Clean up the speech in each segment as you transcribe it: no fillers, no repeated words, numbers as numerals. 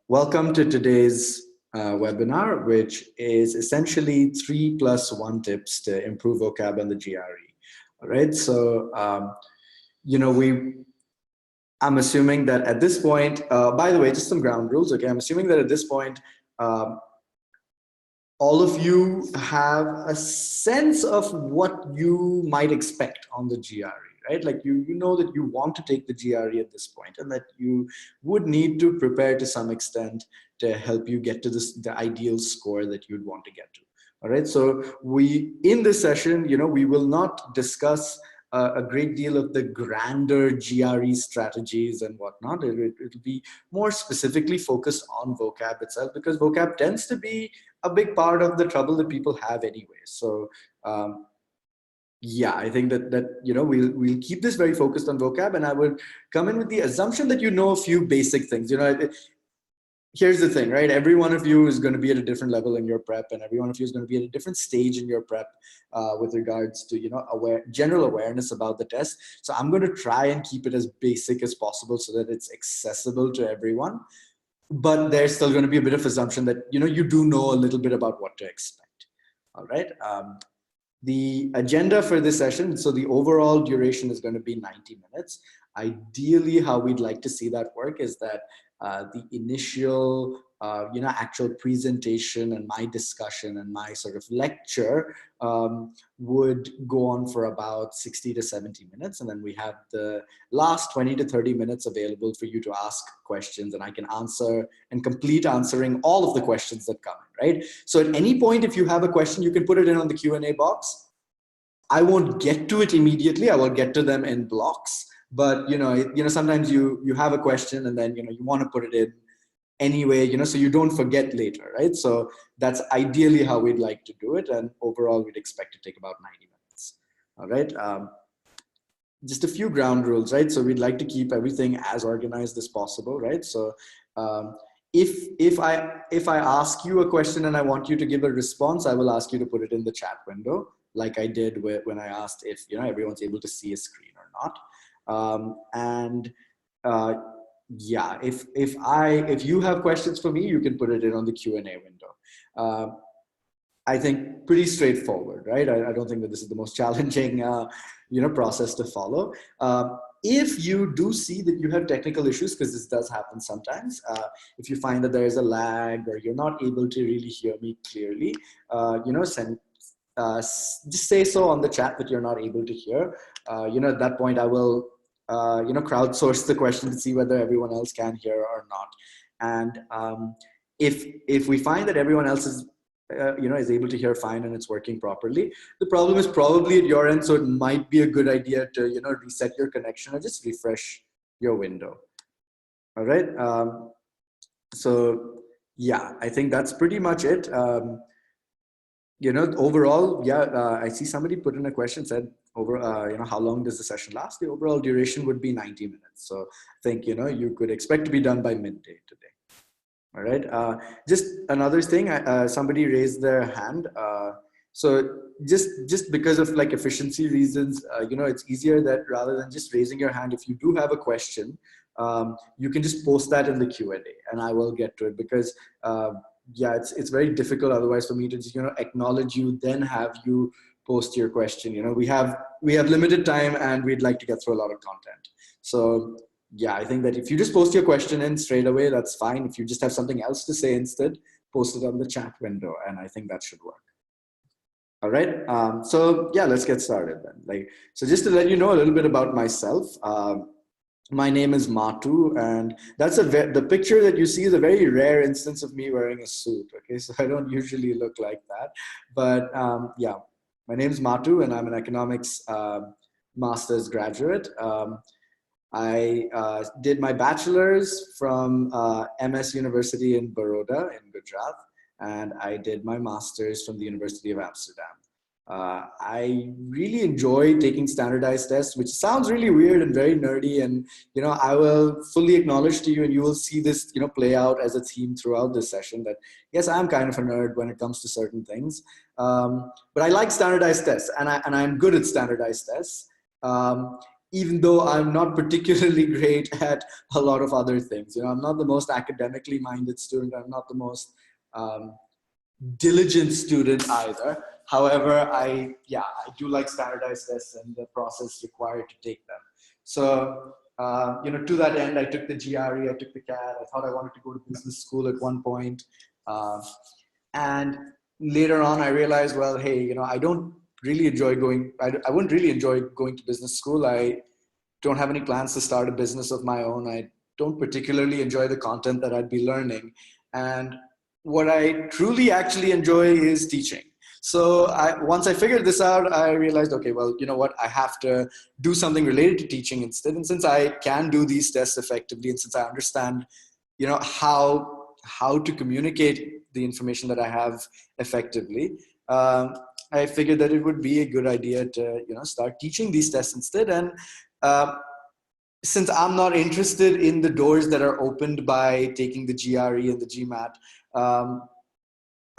Welcome to today's webinar, which is essentially 3+1 tips to improve vocab on the GRE. All right, so I'm assuming that at this point, by the way, just some ground rules. Okay, I'm assuming that at this point, all of you have a sense of what you might expect on the GRE, right? Like you know that you want to take the GRE at this point, and that you would need to prepare to some extent to help you get to the ideal score that you'd want to get to. All right, so in this session, we will not discuss a great deal of the grander GRE strategies and whatnot. It'll be more specifically focused on vocab itself, because vocab tends to be a big part of the trouble that people have anyway. So yeah, I think that we'll keep this very focused on vocab, and I would come in with the assumption that you know a few basic things. Here's the thing, right? Every one of you is going to be at a different level in your prep, and every one of you is going to be at a different stage in your prep with regards to general awareness about the test. So I'm going to try and keep it as basic as possible so that it's accessible to everyone. But there's still going to be a bit of assumption that you do know a little bit about what to expect. All right. The agenda for this session, so the overall duration is going to be 90 minutes. Ideally, how we'd like to see that work is that the initial, actual presentation and my discussion and my sort of lecture would go on for about 60 to 70 minutes. And then we have the last 20 to 30 minutes available for you to ask questions, and I can answer and complete answering all of the questions that come in, right? So at any point, if you have a question, you can put it in on the Q&A box. I won't get to it immediately. I will get to them in blocks. But sometimes you have a question and then you want to put it in anyway, so you don't forget later, right? So that's ideally how we'd like to do it, and overall we'd expect to take about 90 minutes. All right. Just a few ground rules, right? So we'd like to keep everything as organized as possible, right? So if I ask you a question and I want you to give a response, I will ask you to put it in the chat window, like I did when I asked if everyone's able to see a screen or not. Yeah, if you have questions for me, you can put it in on the Q&A window. I think pretty straightforward, right? I don't think that this is the most challenging process to follow. If you do see that you have technical issues, because this does happen sometimes, if you find that there is a lag or you're not able to really hear me clearly, just say so on the chat that you're not able to hear. At that point, I will crowdsource the question to see whether everyone else can hear or not. And if we find that everyone else is able to hear fine and it's working properly, the problem is probably at your end. So it might be a good idea to reset your connection or just refresh your window. All right. So yeah, I think that's pretty much it. Overall, yeah, I see somebody put in a question, said how long does the session last? The overall duration would be 90 minutes. So I think, you could expect to be done by midday today. All right. Just another thing, somebody raised their hand. So just because of like efficiency reasons, it's easier that rather than just raising your hand, if you do have a question, you can just post that in the Q&A and I will get to it, because yeah, it's very difficult otherwise for me to just acknowledge you, then have you post your question. We have limited time and we'd like to get through a lot of content. So yeah, I think that if you just post your question in straight away, that's fine. If you just have something else to say instead, post it on the chat window, and I think that should work. All right. So yeah, let's get started then. So just to let you know a little bit about myself. My name is Matoo, and that's the picture that you see is a very rare instance of me wearing a suit. Okay, so I don't usually look like that, but yeah, my name is Matoo, and I'm an economics master's graduate. I did my bachelor's from MS University in Baroda in Gujarat, and I did my master's from the University of Amsterdam. I really enjoy taking standardized tests, which sounds really weird and very nerdy. And, I will fully acknowledge to you, and you will see this, play out as a theme throughout this session, that yes, I'm kind of a nerd when it comes to certain things. But I like standardized tests, and I'm good at standardized tests. even though I'm not particularly great at a lot of other things. I'm not the most academically minded student. I'm not the most diligent student either. However, I do like standardized tests and the process required to take them. So, to that end, I took the GRE, I took the CAT. I thought I wanted to go to business school at one point. And later on, I realized, well, hey, I don't really enjoy I wouldn't really enjoy going to business school. I don't have any plans to start a business of my own. I don't particularly enjoy the content that I'd be learning. And what I truly actually enjoy is teaching. So once I figured this out, I realized, okay, well, you know what? I have to do something related to teaching instead. And since I can do these tests effectively, and since I understand, how to communicate the information that I have effectively, I figured that it would be a good idea to, start teaching these tests instead. And since I'm not interested in the doors that are opened by taking the GRE and the GMAT,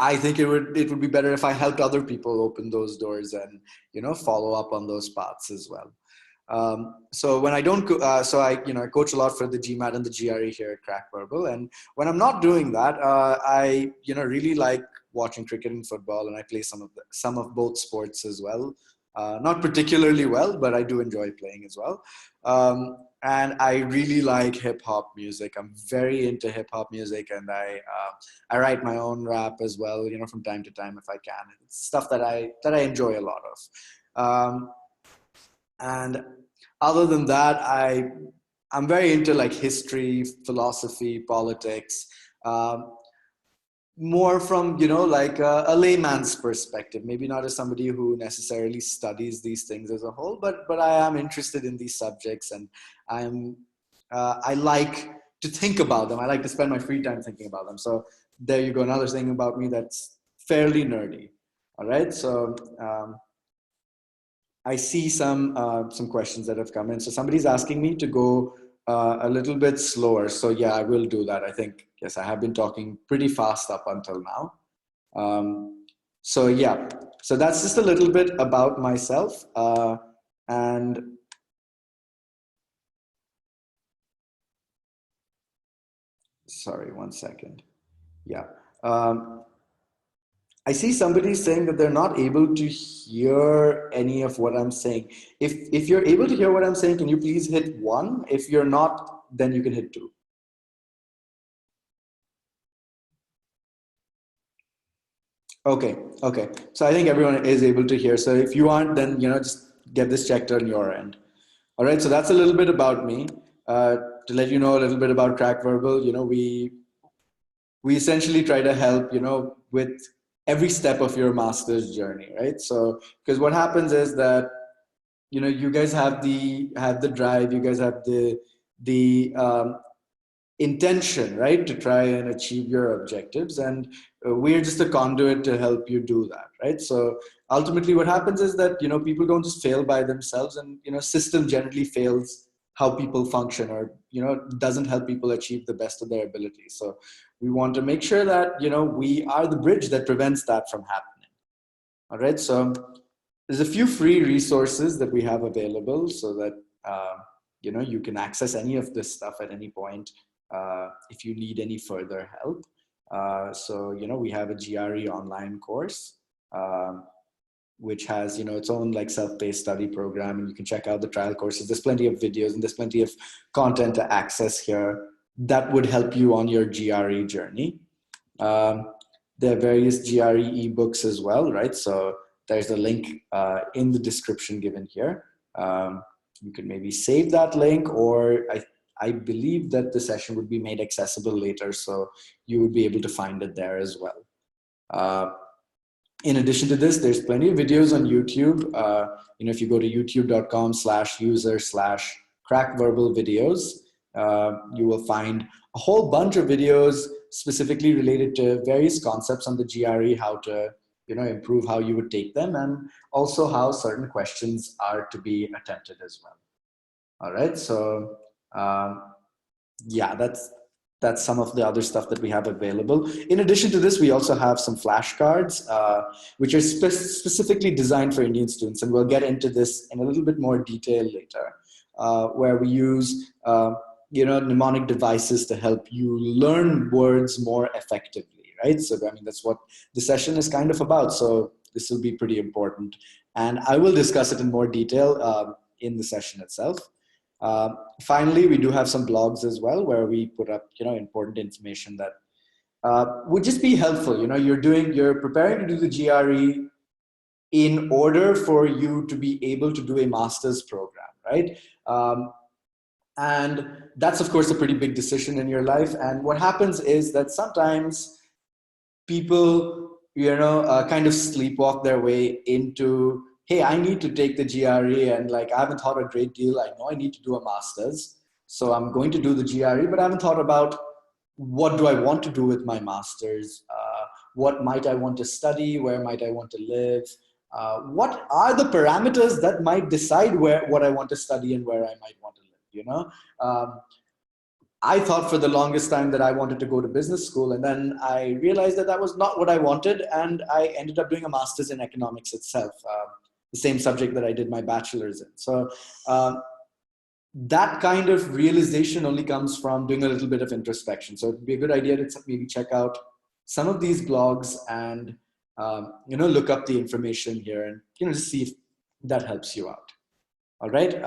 I think it would be better if I helped other people open those doors and, follow up on those paths as well. So when I don't, I coach a lot for the GMAT and the GRE here at Crack Verbal. And when I'm not doing that, I, really like watching cricket and football, and I play some of both sports as well. Not particularly well, but I do enjoy playing as well. And I really like hip hop music. I'm very into hip hop music, and I write my own rap as well, from time to time if I can. It's stuff that I enjoy a lot of. And other than that, I'm very into like history, philosophy, politics. More from, like a layman's perspective, maybe not as somebody who necessarily studies these things as a whole, but I am interested in these subjects, and I like to think about them. I like to spend my free time thinking about them. So there you go. Another thing about me that's fairly nerdy. All right. So I see some questions that have come in. So somebody's asking me to go a little bit slower. So yeah, I will do that. I think, yes, I have been talking pretty fast up until now. So yeah, so that's just a little bit about myself. And sorry, one second. Yeah. I see somebody saying that they're not able to hear any of what I'm saying. If you're able to hear what I'm saying, can you please hit 1? If you're not, then you can hit 2. Okay. So I think everyone is able to hear. So if you aren't, then, just get this checked on your end. All right. So that's a little bit about me. To let you know a little bit about Crack Verbal, we essentially try to help, with every step of your master's journey, right? So, because what happens is that, you guys have the drive, you guys have the intention, right, to try and achieve your objectives, and we're just a conduit to help you do that, right? So ultimately what happens is that, people don't just fail by themselves, and, system generally fails how people function, or, doesn't help people achieve the best of their ability. So we want to make sure that, we are the bridge that prevents that from happening. All right. So there's a few free resources that we have available so that, you can access any of this stuff at any point if you need any further help. So, we have a GRE online course, which has, its own like self-paced study program, and you can check out the trial courses. There's plenty of videos and there's plenty of content to access here that would help you on your GRE journey. There are various GRE ebooks as well, right? So there's a link in the description given here. You can maybe save that link, or I believe that the session would be made accessible later, so you would be able to find it there as well. In addition to this, there's plenty of videos on YouTube. If you go to youtube.com/user/crackverbalvideos, you will find a whole bunch of videos specifically related to various concepts on the GRE, how to, improve how you would take them, and also how certain questions are to be attempted as well. All right. So yeah, that's some of the other stuff that we have available. In addition to this, we also have some flashcards, which are specifically designed for Indian students, and we'll get into this in a little bit more detail later. where we use mnemonic devices to help you learn words more effectively, right? So I mean, that's what the session is kind of about. So this will be pretty important, and I will discuss it in more detail in the session itself. Finally, we do have some blogs as well where we put up important information that would just be helpful. You're preparing to do the GRE in order for you to be able to do a master's program, right? And that's, of course, a pretty big decision in your life. And what happens is that sometimes people, kind of sleepwalk their way into, hey, I need to take the GRE, and like, I haven't thought a great deal. I know I need to do a master's, so I'm going to do the GRE, but I haven't thought about what do I want to do with my master's? What might I want to study? Where might I want to live? What are the parameters that might decide what I want to study and where I might want to live? I thought for the longest time that I wanted to go to business school, and then I realized that that was not what I wanted, and I ended up doing a master's in economics itself, the same subject that I did my bachelor's in. So that kind of realization only comes from doing a little bit of introspection. So it'd be a good idea to maybe check out some of these blogs and look up the information here and just see if that helps you out. All right.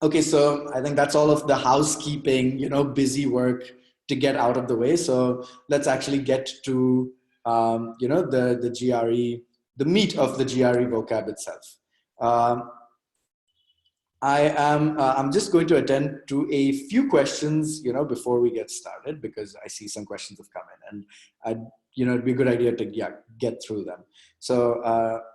Okay, so I think that's all of the housekeeping, busy work to get out of the way. So let's actually get to the GRE, the meat of the GRE vocab itself. I'm just going to attend to a few questions, before we get started, because I see some questions have come in, and it'd be a good idea to get through them. So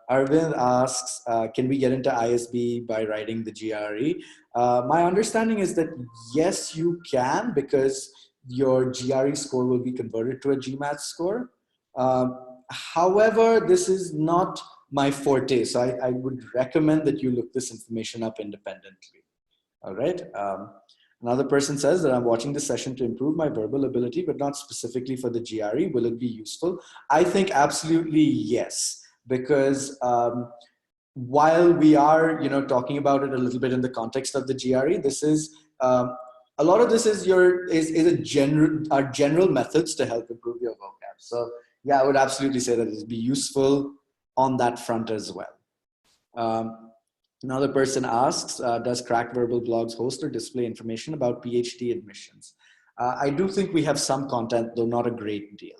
Arvind asks, can we get into ISB by writing the GRE? My understanding is that yes, you can, because your GRE score will be converted to a GMAT score. However, this is not my forte, so I would recommend that you look this information up independently. All right. Another person says that I'm watching this session to improve my verbal ability, but not specifically for the GRE. Will it be useful? I think absolutely yes, because while we are, talking about it a little bit in the context of the GRE, this is a lot of this is our general methods to help improve your vocab. So yeah, I would absolutely say that it'd be useful on that front as well. Another person asks, does Crack Verbal Blogs host or display information about PhD admissions? I do think we have some content, though not a great deal.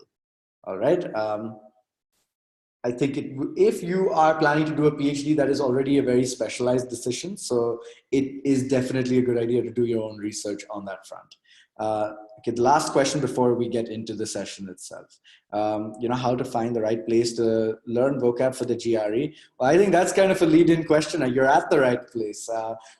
All right. I think if you are planning to do a PhD, that is already a very specialized decision. So it is definitely a good idea to do your own research on that front. Okay, the last question before we get into the session itself. How to find the right place to learn vocab for the GRE? Well, I think that's kind of a lead-in question. You're at the right place.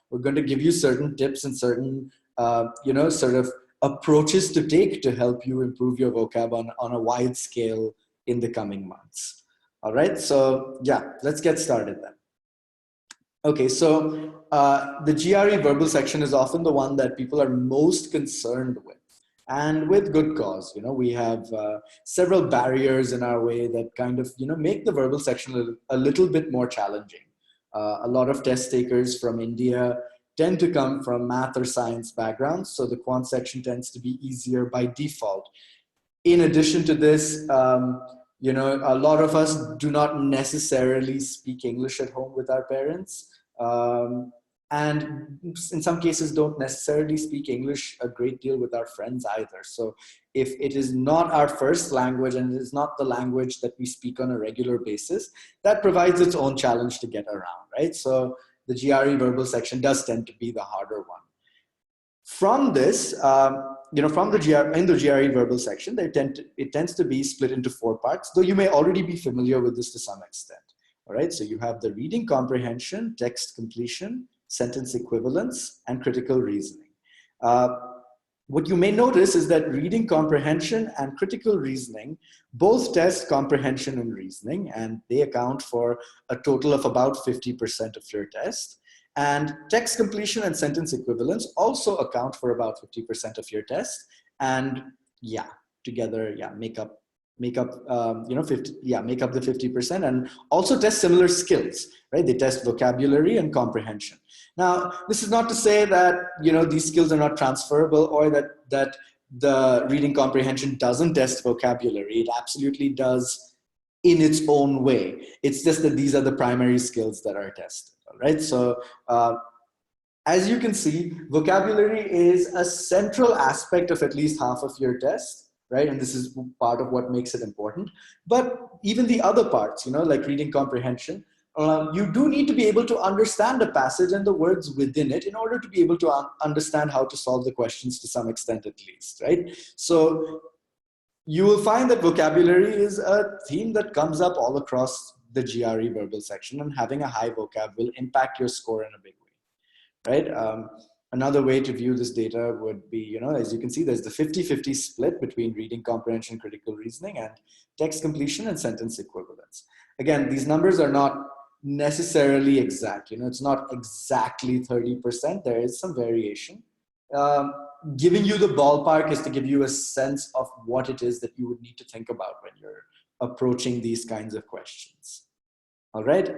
We're going to give you certain tips and certain, sort of approaches to take to help you improve your vocab on a wide scale in the coming months. All right, so yeah, let's get started then. Okay, so the GRE verbal section is often the one that people are most concerned with, and with good cause. We have several barriers in our way that kind of, make the verbal section a little bit more challenging. A lot of test takers from India tend to come from math or science backgrounds, so the quant section tends to be easier by default. In addition to this, a lot of us do not necessarily speak English at home with our parents. And in some cases don't necessarily speak English a great deal with our friends either. So if it is not our first language and it is not the language that we speak on a regular basis, that provides its own challenge to get around, right? So the GRE verbal section does tend to be the harder one. From this, in the GRE verbal section, it tends to be split into 4 parts, though you may already be familiar with this to some extent. All right, so you have the reading comprehension, text completion, sentence equivalence, and critical reasoning. What you may notice is that reading comprehension and critical reasoning both test comprehension and reasoning, and they account for a total of about 50% of your test. And text completion and sentence equivalence also account for about 50% of your test. And yeah, together, make up make up, you know, 50, yeah, make up the 50%, and also test similar skills, right? They test vocabulary and comprehension. Now, this is not to say that, you know, these skills are not transferable, or that the reading comprehension doesn't test vocabulary. It absolutely does in its own way. It's just that these are the primary skills that are tested, all right? So as you can see, vocabulary is a central aspect of at least half of your test, right? And this is part of what makes it important. But even the other parts, you know, like reading comprehension, you do need to be able to understand a passage and the words within it in order to be able to understand how to solve the questions to some extent at least, right? So you will find that vocabulary is a theme that comes up all across the GRE verbal section, and having a high vocab will impact your score in a big way, right? Another way to view this data would be, you know, as you can see, there's the 50-50 split between reading comprehension, critical reasoning, and text completion and sentence equivalence. Again, these numbers are not necessarily exact. You know, it's not exactly 30%. There is some variation. Giving you the ballpark is to give you a sense of what it is that you would need to think about when you're approaching these kinds of questions. All right.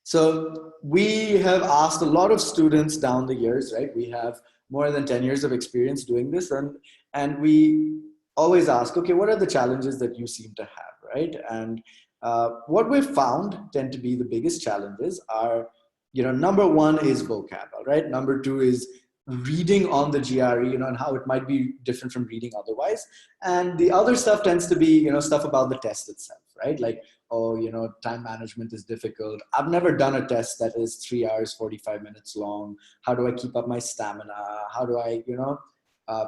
So we have asked a lot of students down the years, right? We have more than 10 years of experience doing this, and we always ask, okay, what are the challenges that you seem to have, right? And what we've found tend to be the biggest challenges are, you know, number one is vocab, all right? Number two is reading on the GRE, you know, and how it might be different from reading otherwise. And the other stuff tends to be, you know, stuff about the test itself, right? Like, oh, you know, time management is difficult. I've never done a test that is 3 hours, 45 minutes long. How do I keep up my stamina? How do I, you know,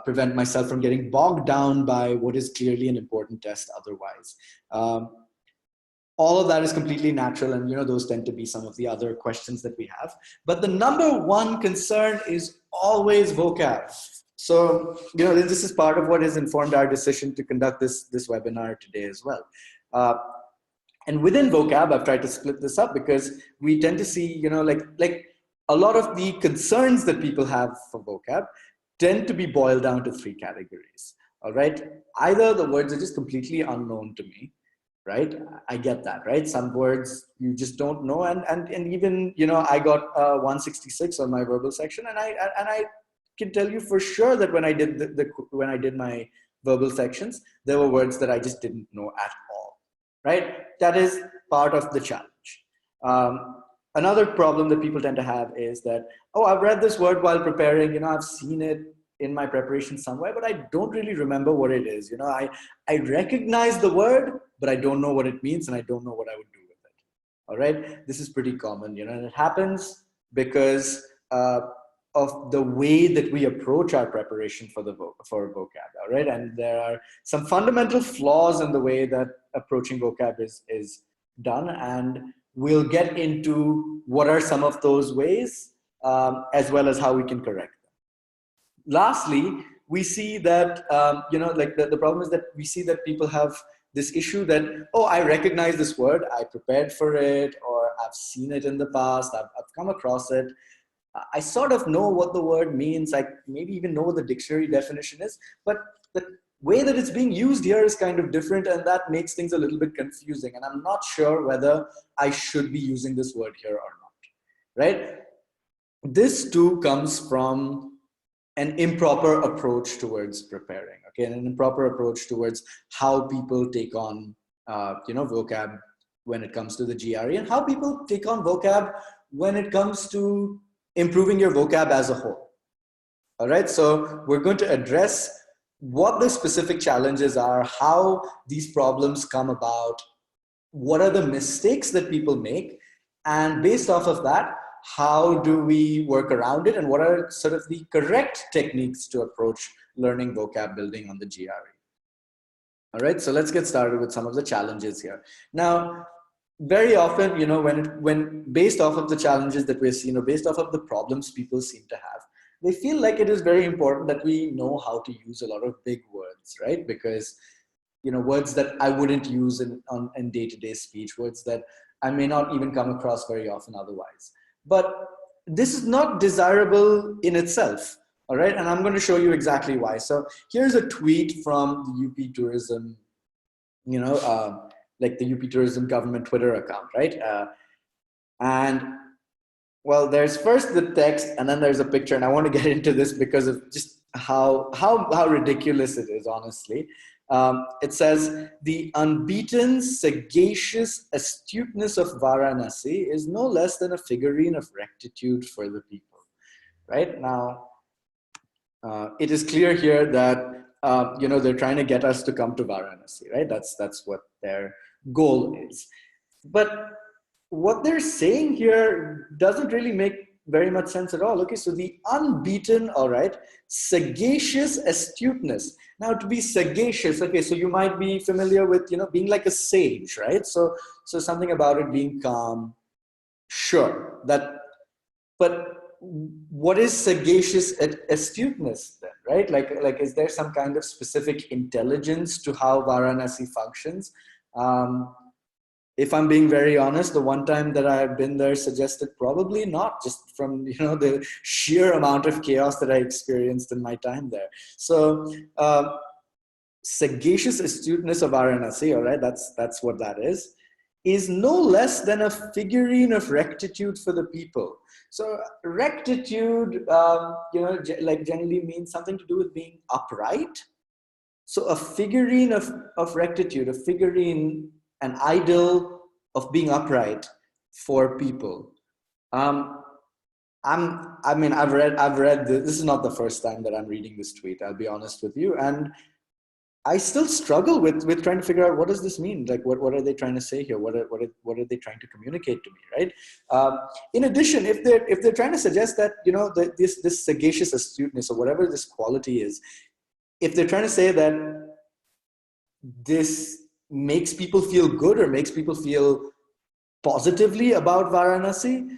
prevent myself from getting bogged down by what is clearly an important test otherwise? All of that is completely natural, and, you know, those tend to be some of the other questions that we have. But the number one concern is always vocab. So, you know, this is part of what has informed our decision to conduct this webinar today as well. And within vocab, I've tried to split this up because we tend to see, you know, like a lot of the concerns that people have for vocab tend to be boiled down to three categories. All right. Either the words are just completely unknown to me, right? I get that, right? Some words you just don't know. And even, you know, I got 166 on my verbal section, and I can tell you for sure that when I did my verbal sections, there were words that I just didn't know at all, right? That is part of the challenge. Another problem that people tend to have is that, oh, I've read this word while preparing, you know, I've seen it in my preparation somewhere, but I don't really remember what it is. You know, I recognize the word, but I don't know what it means, and I don't know what I would do with it. All right, this is pretty common, you know, and it happens because of the way that we approach our preparation for vocab. All right, and there are some fundamental flaws in the way that approaching vocab is done, and we'll get into what are some of those ways, as well as how we can correct them. Lastly, we see that, you know, like the problem is that we see that people have this issue that, oh, I recognize this word, I prepared for it, or I've seen it in the past, I've come across it. I sort of know what the word means, I maybe even know what the dictionary definition is, but the way that it's being used here is kind of different, and that makes things a little bit confusing, and I'm not sure whether I should be using this word here or not, right? This too comes from an improper approach towards preparing, okay, and an improper approach towards how people take on, you know, vocab when it comes to the GRE, and how people take on vocab when it comes to improving your vocab as a whole. All right, so we're going to address what the specific challenges are, how these problems come about, what are the mistakes that people make, and based off of that, how do we work around it, and what are sort of the correct techniques to approach learning vocab building on the GRE. All right, so let's get started with some of the challenges here. Now, very often, you know, when based off of the challenges that we're seeing, or based off of the problems people seem to have, they feel like it is very important that we know how to use a lot of big words, right? Because, you know, words that I wouldn't use in day-to-day speech, words that I may not even come across very often otherwise. But this is not desirable in itself, all right? And I'm going to show you exactly why. So here's a tweet from the UP Tourism like the UP Tourism government Twitter account, right? And well, there's first the text, and then there's a picture, and I want to get into this because of just how ridiculous it is, honestly. It says, the unbeaten, sagacious astuteness of Varanasi is no less than a figurine of rectitude for the people. Right now, it is clear here that they're trying to get us to come to Varanasi, right? That's what their goal is. But what they're saying here doesn't really make very much sense at all. Okay, so the unbeaten, all right, sagacious astuteness. Now, to be sagacious, okay, so you might be familiar with, being like a sage, right? So something about it being calm, sure, that, but what is sagacious astuteness then, right? Like, is there some kind of specific intelligence to how Varanasi functions? If I'm being very honest, the one time that I've been there suggested probably not, just from the sheer amount of chaos that I experienced in my time there. So sagacious astuteness of Varanasi, all right, that's what that is no less than a figurine of rectitude for the people. So rectitude, like generally means something to do with being upright. So a figurine of rectitude, a figurine, an idol of being upright for people. I've read this is not the first time that I'm reading this tweet, I'll be honest with you, and I still struggle with trying to figure out, what does this mean? Like, what are they trying to say here? What are they trying to communicate to me, right? In addition, if they're trying to suggest that this sagacious astuteness or whatever this quality is, if they're trying to say that this makes people feel good or makes people feel positively about Varanasi,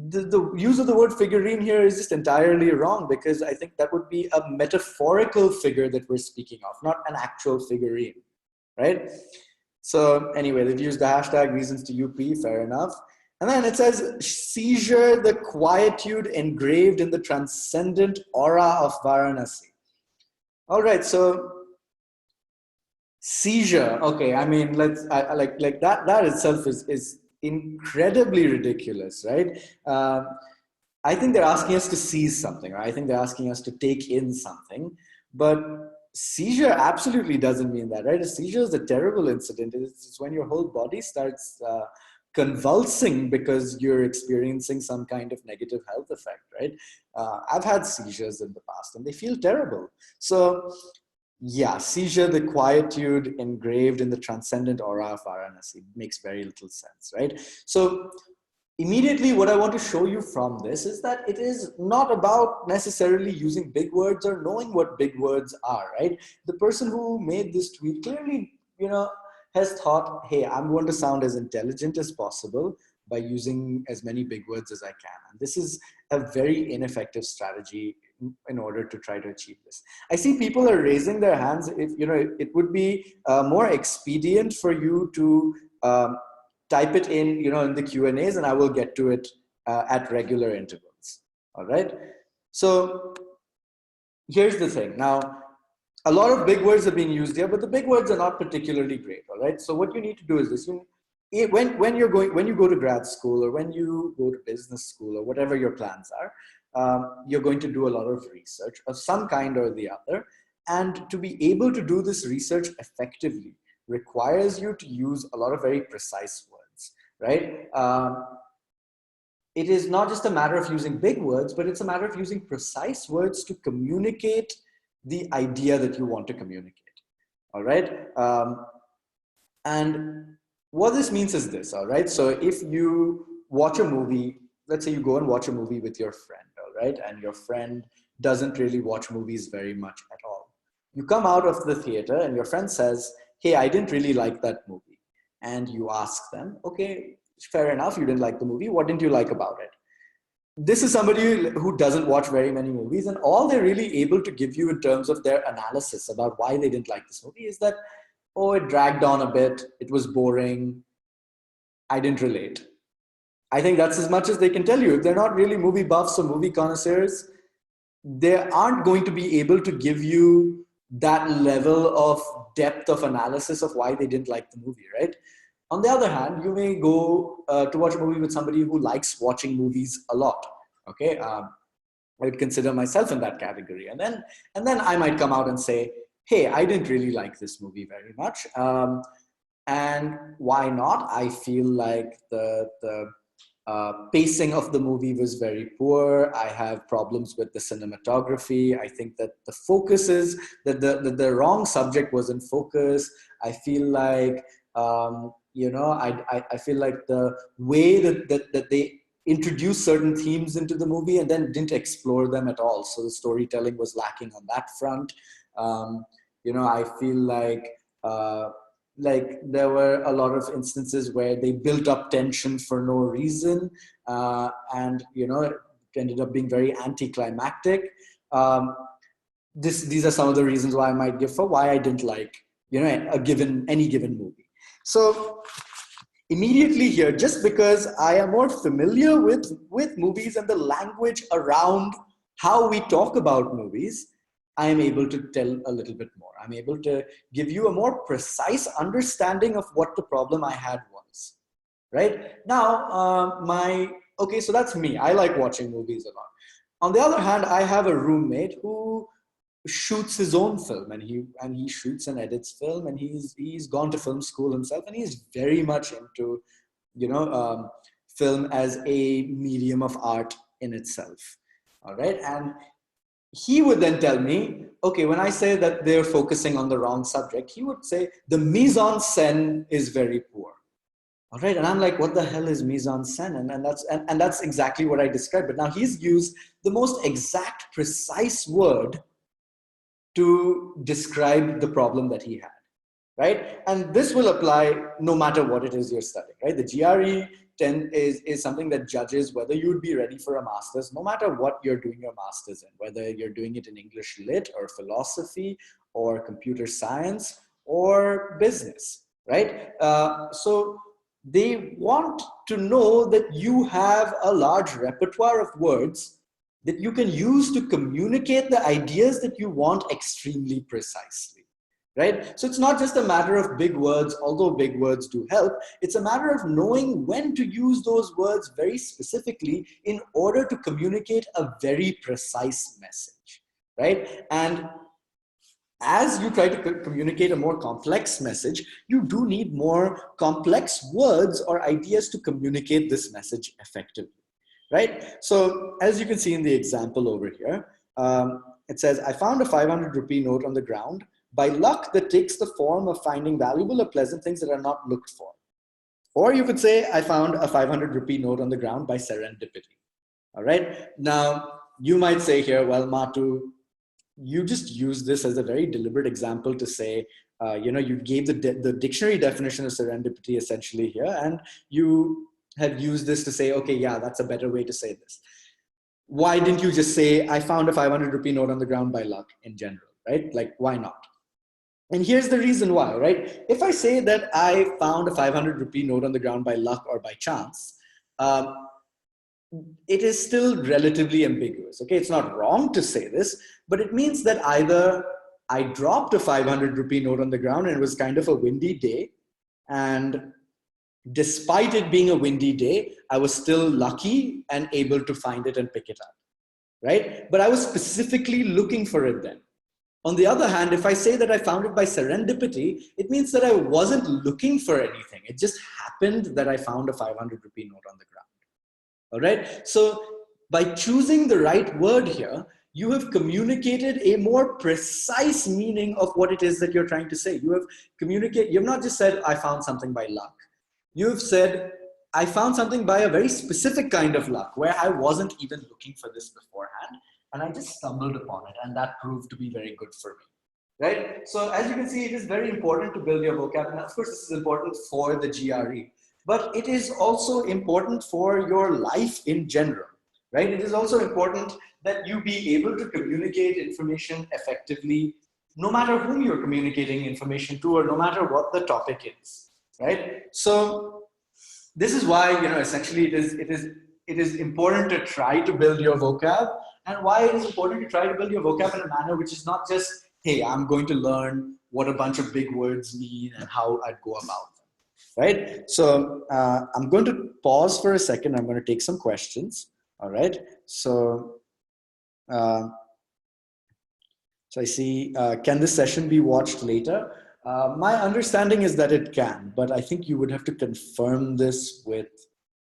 the use of the word figurine here is just entirely wrong, because I think that would be a metaphorical figure that we're speaking of, not an actual figurine, right? So anyway, they've used the hashtag reasons to UP, fair enough. And then it says, seizure the quietude engraved in the transcendent aura of Varanasi. All right, so seizure, okay, I mean, like that itself is incredibly ridiculous, right? I think they're asking us to seize something, right? I think they're asking us to take in something, but seizure absolutely doesn't mean that, right? A seizure is a terrible incident. It's when your whole body starts convulsing because you're experiencing some kind of negative health effect, right? I've had seizures in the past and they feel terrible. So yeah, seizure the quietude engraved in the transcendent aura of Varanasi makes very little sense, right? So immediately what I want to show you from this is that it is not about necessarily using big words or knowing what big words are, right? The person who made this tweet clearly, has thought, hey, I'm going to sound as intelligent as possible by using as many big words as I can. And this is a very ineffective strategy in order to try to achieve this. I see people are raising their hands. If it would be more expedient for you to type it in, in the Q&As, and I will get to it at regular intervals. All right. So here's the thing. Now, a lot of big words are being used here, but the big words are not particularly great. All right. So what you need to do is this: when you go to grad school or when you go to business school or whatever your plans are, you're going to do a lot of research of some kind or the other. And to be able to do this research effectively requires you to use a lot of very precise words, right? It is not just a matter of using big words, but it's a matter of using precise words to communicate the idea that you want to communicate, all right? And what this means is this, all right? So if you watch a movie, let's say you go and watch a movie with your friend, all right? And your friend doesn't really watch movies very much at all. You come out of the theater and your friend says, hey, I didn't really like that movie. And you ask them, okay, fair enough, you didn't like the movie. What didn't you like about it? This is somebody who doesn't watch very many movies, and all they're really able to give you in terms of their analysis about why they didn't like this movie is that, oh, it dragged on a bit, it was boring, I didn't relate. I think that's as much as they can tell you. If they're not really movie buffs or movie connoisseurs, they aren't going to be able to give you that level of depth of analysis of why they didn't like the movie, right? On the other hand, you may go to watch a movie with somebody who likes watching movies a lot. Okay, I would consider myself in that category, and then I might come out and say, "Hey, I didn't really like this movie very much." And why not? I feel like the pacing of the movie was very poor. I have problems with the cinematography. I think that the focus is that the wrong subject was in focus. I feel like I feel like the way that they introduced certain themes into the movie and then didn't explore them at all. So the storytelling was lacking on that front. I feel like there were a lot of instances where they built up tension for no reason, and it ended up being very anticlimactic. These are some of the reasons why I might give for why I didn't like any given movie. So immediately here, just because I am more familiar with movies and the language around how we talk about movies, I am able to tell a little bit more. I'm able to give you a more precise understanding of what the problem I had was, right? Now, okay, so that's me. I like watching movies a lot. On the other hand, I have a roommate who shoots his own film, and he shoots and edits film, and he's gone to film school himself, and he's very much into film as a medium of art in itself. All right, and he would then tell me, okay, when I say that they're focusing on the wrong subject, he would say the mise en scène is very poor. All right, and I'm like, what the hell is mise en scène? And that's exactly what I described. But now he's used the most exact, precise word to describe the problem that he had, right? And this will apply no matter what it is you're studying, right? The GRE 10 is something that judges whether you would be ready for a master's, no matter what you're doing your master's in, whether you're doing it in English Lit or philosophy or computer science or business, right? So they want to know that you have a large repertoire of words that you can use to communicate the ideas that you want extremely precisely, right? So it's not just a matter of big words, although big words do help. It's a matter of knowing when to use those words very specifically in order to communicate a very precise message, right? And as you try to communicate a more complex message, you do need more complex words or ideas to communicate this message effectively. Right? So as you can see in the example over here, it says, I found a 500 rupee note on the ground. By luck, that takes the form of finding valuable or pleasant things that are not looked for. Or you could say, I found a 500 rupee note on the ground by serendipity. All right. Now, you might say here, well, Matoo, you just use this as a very deliberate example to say, you gave the dictionary definition of serendipity essentially here, and you have used this to say, okay, yeah, that's a better way to say this. Why didn't you just say, I found a 500 rupee note on the ground by luck in general, right? Like, why not? And here's the reason why, right? If I say that I found a 500 rupee note on the ground by luck or by chance, it is still relatively ambiguous, okay? It's not wrong to say this, but it means that either I dropped a 500 rupee note on the ground and it was kind of a windy day, and despite it being a windy day, I was still lucky and able to find it and pick it up, right? But I was specifically looking for it then. On the other hand, if I say that I found it by serendipity, it means that I wasn't looking for anything. It just happened that I found a 500 rupee note on the ground, all right? So by choosing the right word here, you have communicated a more precise meaning of what it is that you're trying to say. You have not just said, I found something by luck. You've said, I found something by a very specific kind of luck where I wasn't even looking for this beforehand, and I just stumbled upon it, and that proved to be very good for me, right? So as you can see, it is very important to build your vocab. And of course, this is important for the GRE, but it is also important for your life in general, right? It is also important that you be able to communicate information effectively, no matter whom you're communicating information to or no matter what the topic is. Right? So this is why, essentially it is important to try to build your vocab, and why it is important to try to build your vocab in a manner which is not just hey, I'm going to learn what a bunch of big words mean and how I'd go about them, right? So I'm going to pause for a second. I'm going to take some questions. All right. So, uh, so I see, can this session be watched later? My understanding is that it can, but I think you would have to confirm this with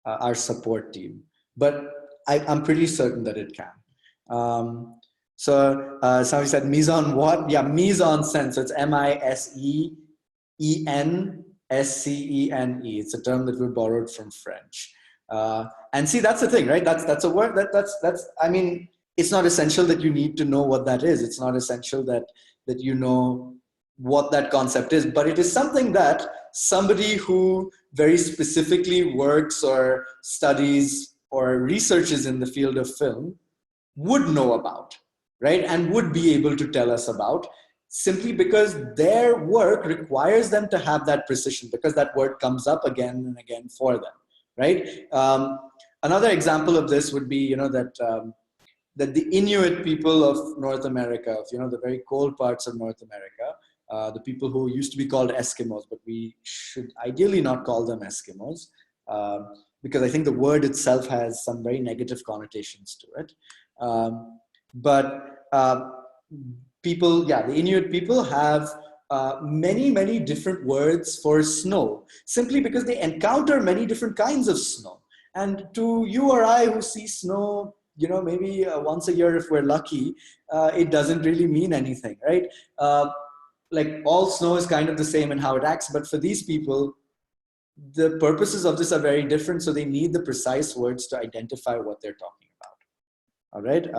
our support team. But I'm pretty certain that it can. Somebody said mise en what? Yeah, mise en scène. So it's MISEENSCENE. It's a term that we borrowed from French. And see, that's the thing, right? That's a word that's. I mean, it's not essential that you need to know what that is. It's not essential that you know what that concept is, but it is something that somebody who very specifically works or studies or researches in the field of film would know about, right? And would be able to tell us about, simply because their work requires them to have that precision, because that word comes up again and again for them, right? Another example of this would be, you know, that the Inuit people of North America, of, you know, the very cold parts of North America, the people who used to be called Eskimos, but we should ideally not call them Eskimos, because I think the word itself has some very negative connotations to it. People, yeah, the Inuit people have many different words for snow, simply because they encounter many different kinds of snow. And to you or I who see snow, you know, maybe once a year if we're lucky, it doesn't really mean anything, right? Like all snow is kind of the same in how it acts, but for these people, the purposes of this are very different, so they need the precise words to identify what they're talking about. All right.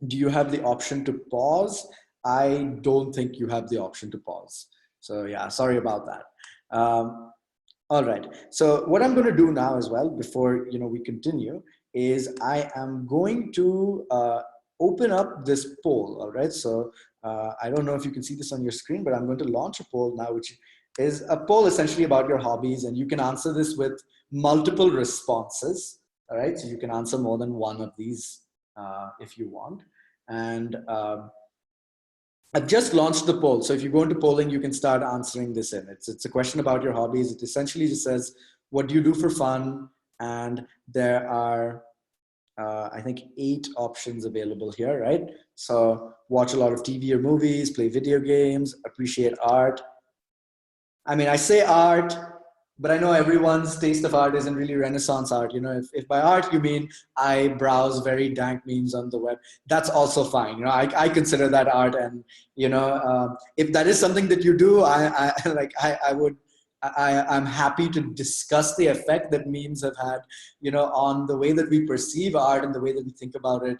Do you have the option to pause? I don't think you have the option to pause. So yeah, sorry about that. All right. So what I'm going to do now as well, before, you know, we continue, is I am going to open up this poll. All right. So I don't know if you can see this on your screen, but I'm going to launch a poll now, which is a poll essentially about your hobbies, and you can answer this with multiple responses. All right. So you can answer more than one of these if you want. And I've just launched the poll. So if you go into polling, you can start answering this in. It's a question about your hobbies. It essentially just says, what do you do for fun? And there are, I think, 8 options available here, right? So watch a lot of TV or movies, play video games, appreciate art. I mean, I say art, but I know everyone's taste of art isn't really Renaissance art. You know, if by art you mean I browse very dank memes on the web, that's also fine. You know, I consider that art, and you know, if that is something that you do, I'm happy to discuss the effect that memes have had, you know, on the way that we perceive art and the way that we think about it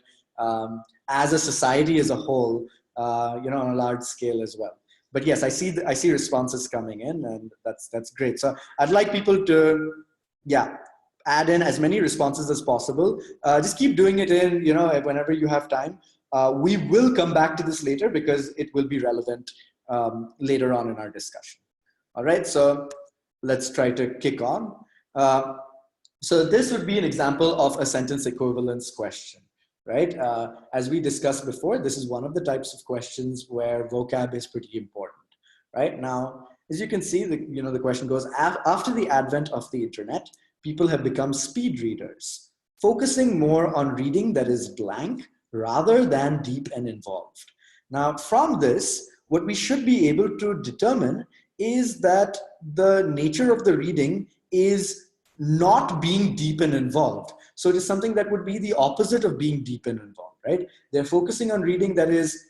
as a society as a whole, you know, on a large scale as well. But yes, I see responses coming in, and that's great. So I'd like people to, yeah, add in as many responses as possible. Just keep doing it in, you know, whenever you have time. We will come back to this later because it will be relevant later on in our discussion. All right, so let's try to kick on. So this would be an example of a sentence equivalence question. Right? As we discussed before, this is one of the types of questions where vocab is pretty important. Right? Now, as you can see, the question goes, after the advent of the internet, people have become speed readers, focusing more on reading that is blank rather than deep and involved. Now, from this, what we should be able to determine is that the nature of the reading is not being deep and involved. So it is something that would be the opposite of being deep and involved, right? They're focusing on reading that is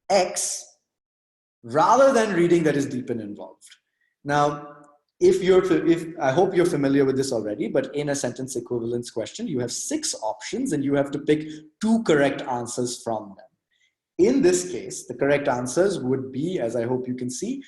X rather than reading that is deep and involved. Now, I hope you're familiar with this already, but in a sentence equivalence question, you have 6 options and you have to pick 2 correct answers from them. In this case, the correct answers would be, as I hope you can see,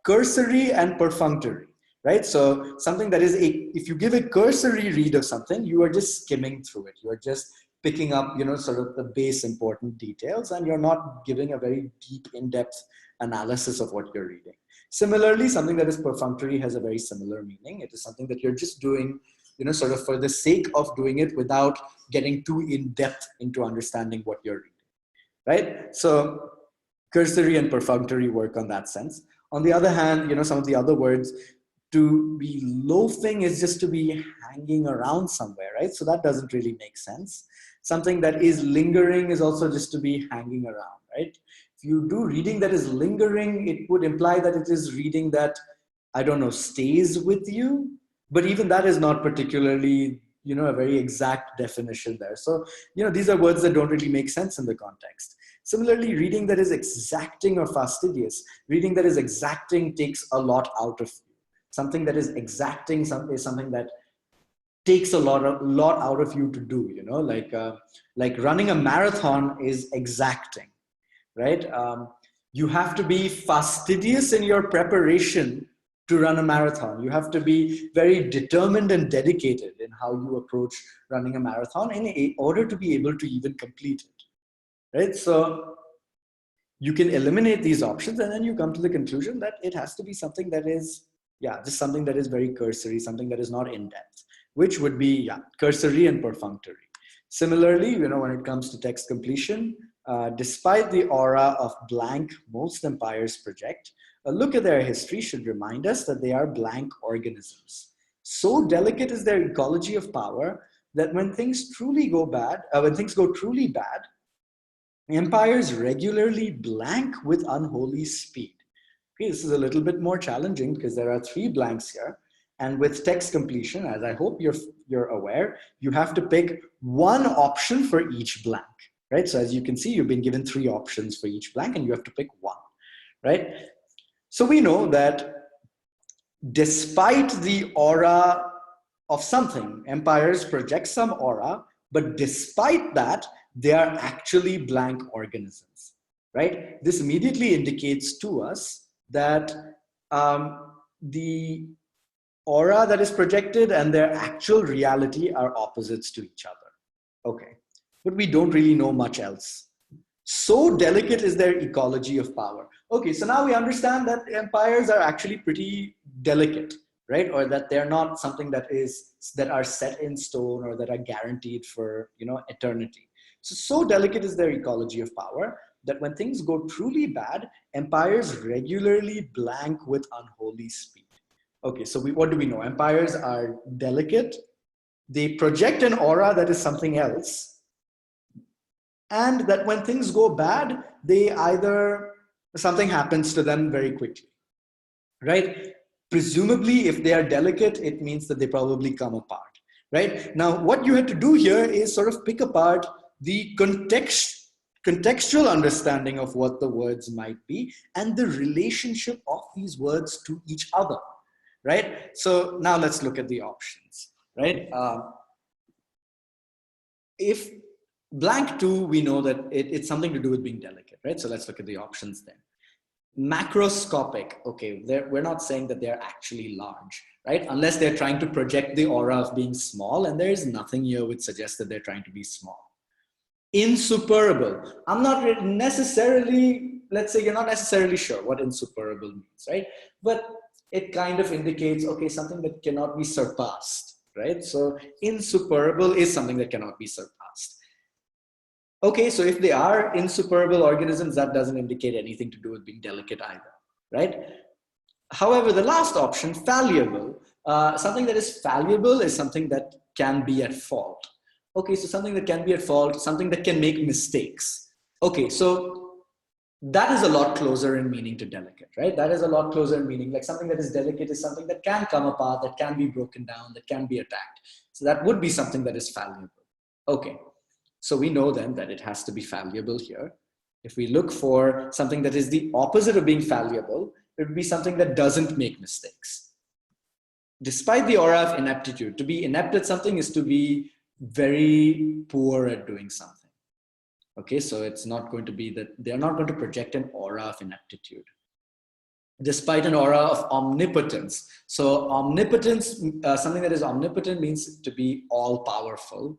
cursory and perfunctory. Right? So something that is if you give a cursory read of something, you are just skimming through it. You are just picking up, you know, sort of the base important details, and you're not giving a very deep, in-depth analysis of what you're reading. Similarly, something that is perfunctory has a very similar meaning. It is something that you're just doing, you know, sort of for the sake of doing it without getting too in-depth into understanding what you're reading. Right? So cursory and perfunctory work on that sense. On the other hand, some of the other words, to be loafing is just to be hanging around somewhere, right? So that doesn't really make sense. Something that is lingering is also just to be hanging around, right? If you do reading that is lingering, it would imply that it is reading that, I don't know, stays with you. But even that is not particularly, a very exact definition there. So, these are words that don't really make sense in the context. Similarly, reading that is exacting or fastidious. Reading that is exacting takes a lot out of you. Something that is exacting is something that takes a lot out of you to do, like running a marathon is exacting, right? You have to be fastidious in your preparation to run a marathon. You have to be very determined and dedicated in how you approach running a marathon in order to be able to even complete it, right? So you can eliminate these options and then you come to the conclusion that it has to be something that is, just something that is very cursory, something that is not in depth, which would be cursory and perfunctory. Similarly, when it comes to text completion, despite the aura of blank most empires project, a look at their history should remind us that they are blank organisms. So delicate is their ecology of power that when things go truly bad, empires regularly blank with unholy speed. Okay, this is a little bit more challenging because there are 3 blanks here. And with text completion, as I hope you're aware, you have to pick one option for each blank, right? So as you can see, you've been given 3 options for each blank and you have to pick one, right? So we know that despite the aura of something, empires project some aura, but despite that, they are actually blank organisms, right? This immediately indicates to us that the aura that is projected and their actual reality are opposites to each other. Okay, but we don't really know much else. So delicate is their ecology of power. Okay, so now we understand that empires are actually pretty delicate, right? Or that they're not something that are set in stone or that are guaranteed for, eternity. So delicate is their ecology of power that when things go truly bad, empires regularly blank with unholy speed. Okay, so what do we know? Empires are delicate. They project an aura that is something else. And that when things go bad, something happens to them very quickly, right? Presumably, if they are delicate, it means that they probably come apart, right? Now, what you had to do here is sort of pick apart the contextual understanding of what the words might be and the relationship of these words to each other, right? So now let's look at the options, right? If blank 2, we know that it's something to do with being delicate, right? So let's look at the options then. Macroscopic, okay, we're not saying that they're actually large, right? Unless they're trying to project the aura of being small, and there is nothing here which suggests that they're trying to be small. Insuperable, I'm not necessarily, let's say you're not necessarily sure what insuperable means, right? But it kind of indicates, okay, something that cannot be surpassed, right? So insuperable is something that cannot be surpassed. Okay, so if they are insuperable organisms, that doesn't indicate anything to do with being delicate either, right? However, the last option, fallible, something that is fallible is something that can be at fault. Okay, so something that can be at fault, something that can make mistakes. Okay, so that is a lot closer in meaning to delicate, right? That is a lot closer in meaning. Like something that is delicate is something that can come apart, that can be broken down, that can be attacked. So that would be something that is fallible. Okay. So we know then that it has to be fallible here. If we look for something that is the opposite of being fallible, it would be something that doesn't make mistakes. Despite the aura of ineptitude, to be inept at something is to be very poor at doing something. Okay, so it's not going to be that they're not going to project an aura of ineptitude. Despite an aura of omnipotence. So omnipotence, something that is omnipotent means to be all powerful.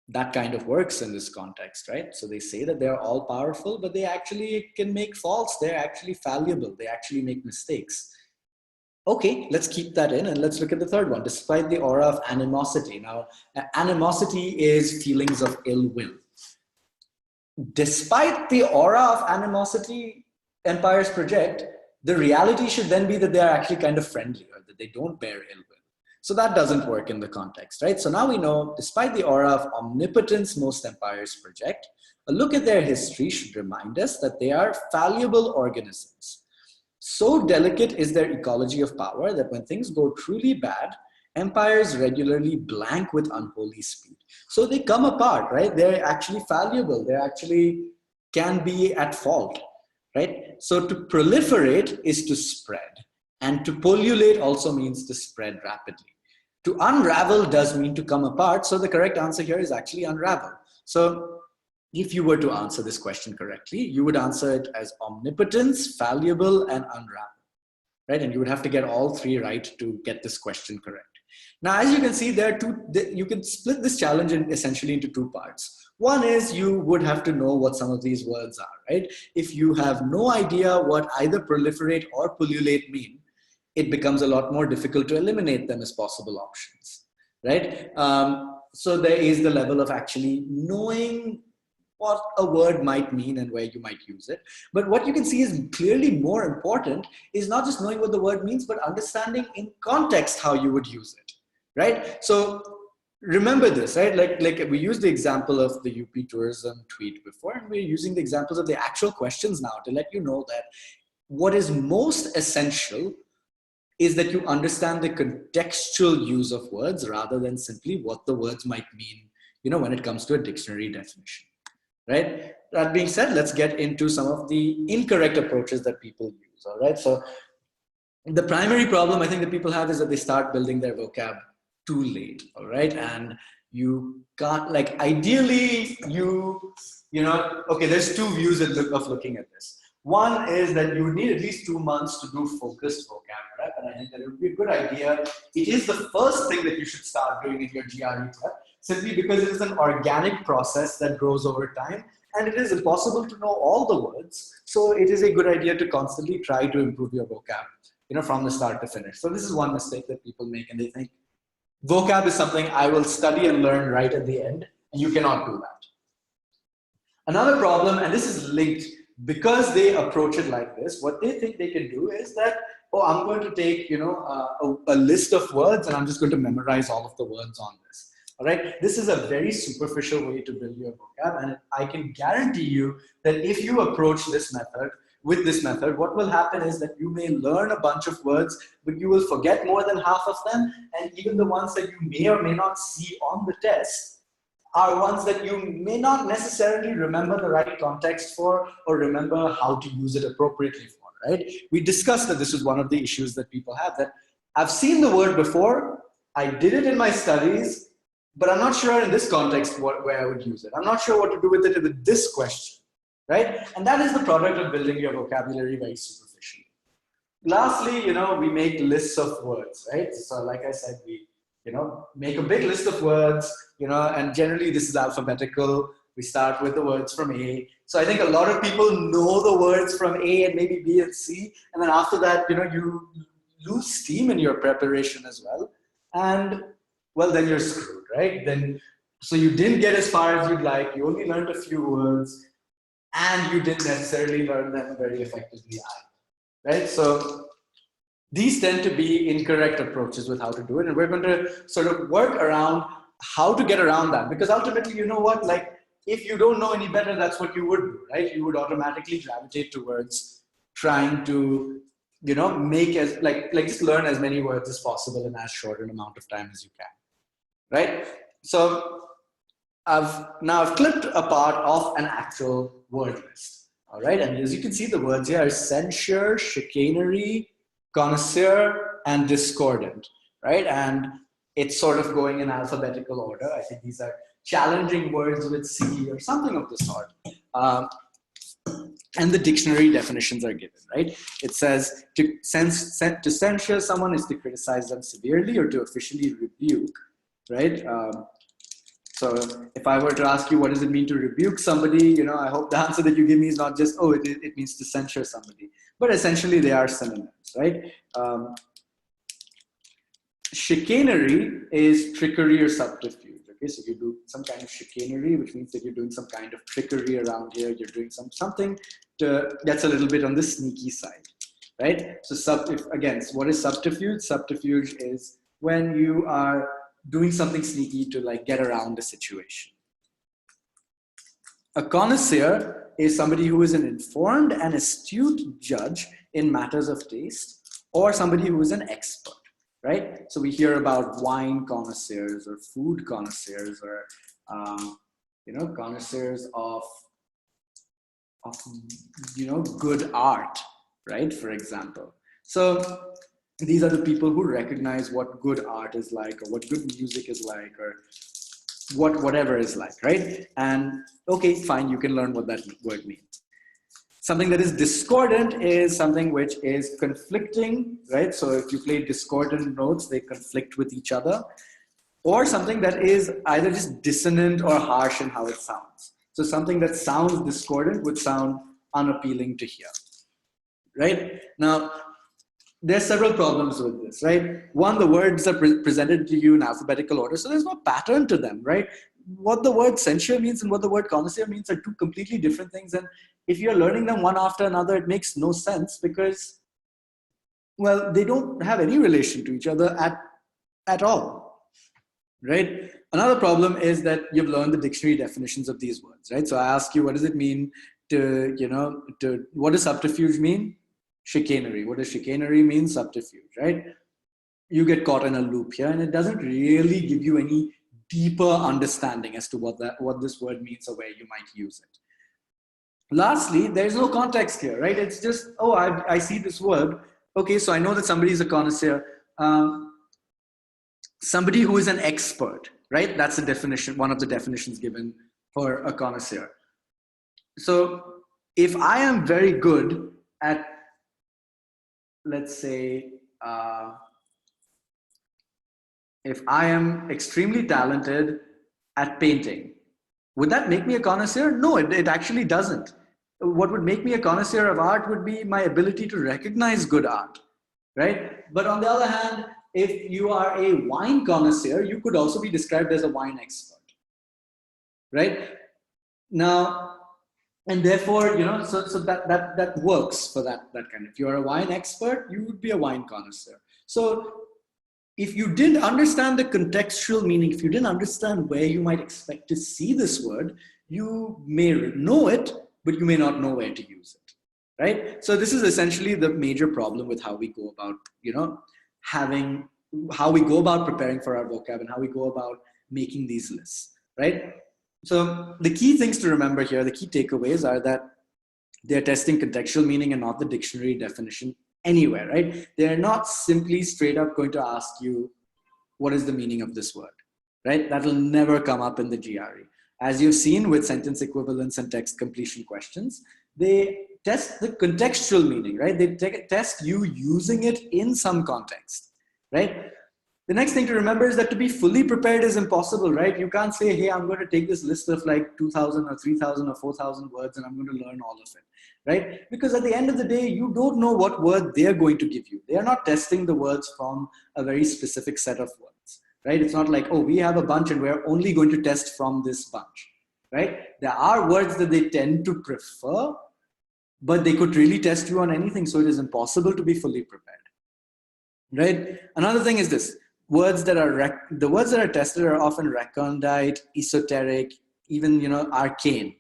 That kind of works in this context, right? So they say that they're all powerful, but they actually can make faults. They're actually fallible. They actually make mistakes. Okay, let's keep that in and let's look at the third one. Despite the aura of animosity. Now, animosity is feelings of ill will. Despite the aura of animosity, empires project, the reality should then be that they are actually kind of friendly, or that they don't bear ill will. So that doesn't work in the context, right? So now we know, despite the aura of omnipotence most empires project, a look at their history should remind us that they are fallible organisms. So delicate is their ecology of power that when things go truly bad, empires regularly blank with unholy speed. So they come apart, right? They're actually fallible. They actually can be at fault, right? So to proliferate is to spread, and to pullulate also means to spread rapidly. To unravel does mean to come apart. So the correct answer here is actually unravel. So if you were to answer this question correctly, you would answer it as omnipotence, fallible, and unravel, right? And you would have to get all three right to get this question correct. Now, as you can see, you can split this challenge essentially into two parts. One is you would have to know what some of these words are, right? If you have no idea what either proliferate or pullulate mean, it becomes a lot more difficult to eliminate them as possible options, right? So there is the level of actually knowing what a word might mean and where you might use it. But what you can see is clearly more important is not just knowing what the word means, but understanding in context how you would use it, right? So remember this, right? Like we used the example of the UP tourism tweet before, and we're using the examples of the actual questions now to let you know that what is most essential is that you understand the contextual use of words rather than simply what the words might mean, when it comes to a dictionary definition, right? That being said, let's get into some of the incorrect approaches that people use, all right? So the primary problem I think that people have is that they start building their vocab too late, all right? And you can't, ideally, okay, there's two views of looking at this. One is that you would need at least 2 months to do focused vocab prep, and I think that it would be a good idea. It is the first thing that you should start doing in your GRE prep, simply because it is an organic process that grows over time, and it is impossible to know all the words. So it is a good idea to constantly try to improve your vocab, from the start to finish. So this is one mistake that people make, and they think vocab is something I will study and learn right at the end, and you cannot do that. Another problem, and this is linked, because they approach it like this, what they think they can do is that, oh, I'm going to take, a list of words and I'm just going to memorize all of the words on this. All right. This is a very superficial way to build your vocab. And I can guarantee you that if you approach this method, with this method, what will happen is that you may learn a bunch of words, but you will forget more than half of them. And even the ones that you may or may not see on the test are ones that you may not necessarily remember the right context for or remember how to use it appropriately for, right? We discussed that this is one of the issues that people have, that I've seen the word before, I did it in my studies, but I'm not sure in this context where I would use it. I'm not sure what to do with it with this question, right? And that is the product of building your vocabulary very superficially. Lastly, we make lists of words, right? So like I said, we make a big list of words, and generally this is alphabetical. We start with the words from A. So I think a lot of people know the words from A and maybe B and C. And then after that, you lose steam in your preparation as well. And well, then you're screwed, right? So you didn't get as far as you'd like. You only learned a few words and you didn't necessarily learn them very effectively either, right? So these tend to be incorrect approaches with how to do it. And we're going to sort of work around how to get around that. Because ultimately, you know what? If you don't know any better, that's what you would do, right? You would automatically gravitate towards trying to, make just learn as many words as possible in as short an amount of time as you can, right? So I've clipped a part of an actual word list, all right? And as you can see, the words here are censure, chicanery, connoisseur, and discordant, right? And it's sort of going in alphabetical order. I think these are challenging words with C or something of the sort. And the dictionary definitions are given, right? It says to censure someone is to criticize them severely or to officially rebuke, right? So if I were to ask you what does it mean to rebuke somebody, I hope the answer that you give me is not just, oh, it means to censure somebody. But essentially they are synonyms, right? Chicanery is trickery or subterfuge, Okay, so you do some kind of chicanery, which means that you're doing some kind of trickery around here. You're doing something that's a little bit on the sneaky side, right? So again, what is subterfuge? Subterfuge is when you are doing something sneaky to like get around a situation. A connoisseur is somebody who is an informed and astute judge in matters of taste, or somebody who is an expert, right? So we hear about wine connoisseurs or food connoisseurs, or connoisseurs of good art, right? For example. So these are the people who recognize what good art is like, or what good music is like, or whatever is like, right? And okay, fine, you can learn what that word means. Something that is discordant is something which is conflicting, right? So if you play discordant notes, they conflict with each other. Or something that is either just dissonant or harsh in how it sounds. So something that sounds discordant would sound unappealing to hear, right? Now, there's several problems with this, right? One, the words are presented to you in alphabetical order, so there's no pattern to them, right? What the word censure means and what the word connoisseur means are two completely different things. And if you're learning them one after another, it makes no sense because, well, they don't have any relation to each other at all, right? Another problem is that you've learned the dictionary definitions of these words, right? So I ask you, what does it mean what does subterfuge mean? Chicanery. What does chicanery mean? Subterfuge, right? You get caught in a loop here, and it doesn't really give you any deeper understanding as to what this word means or where you might use it. Lastly, there's no context here, right? It's just, oh, I see this word. Okay, so I know that somebody is a connoisseur. Somebody who is an expert, right? That's the definition, one of the definitions given for a connoisseur. So if I am very good at, let's say, if I am extremely talented at painting, would that make me a connoisseur? No, it actually doesn't. What would make me a connoisseur of art would be my ability to recognize good art, right? But on the other hand, if you are a wine connoisseur, you could also be described as a wine expert, right? Now, and therefore, so that works for that kind of, if you're a wine expert, you would be a wine connoisseur. So if you didn't understand the contextual meaning, if you didn't understand where you might expect to see this word, you may know it, but you may not know where to use it, right? So this is essentially the major problem with how we go about, how we go about preparing for our vocab and how we go about making these lists, right? So the key things to remember here, the key takeaways are that they're testing contextual meaning and not the dictionary definition anywhere, right? They're not simply straight up going to ask you, what is the meaning of this word, right? That will never come up in the GRE. As you've seen with sentence equivalence and text completion questions, they test the contextual meaning, right? They test you using it in some context, right? The next thing to remember is that to be fully prepared is impossible, right? You can't say, hey, I'm going to take this list of like 2,000 or 3,000 or 4,000 words and I'm going to learn all of it, right? Because at the end of the day, you don't know what word they're going to give you. They are not testing the words from a very specific set of words, right? It's not like, oh, we have a bunch and we're only going to test from this bunch, right? There are words that they tend to prefer, but they could really test you on anything. So it is impossible to be fully prepared, right? Another thing is this. The words that are tested are often recondite, esoteric, even, arcane,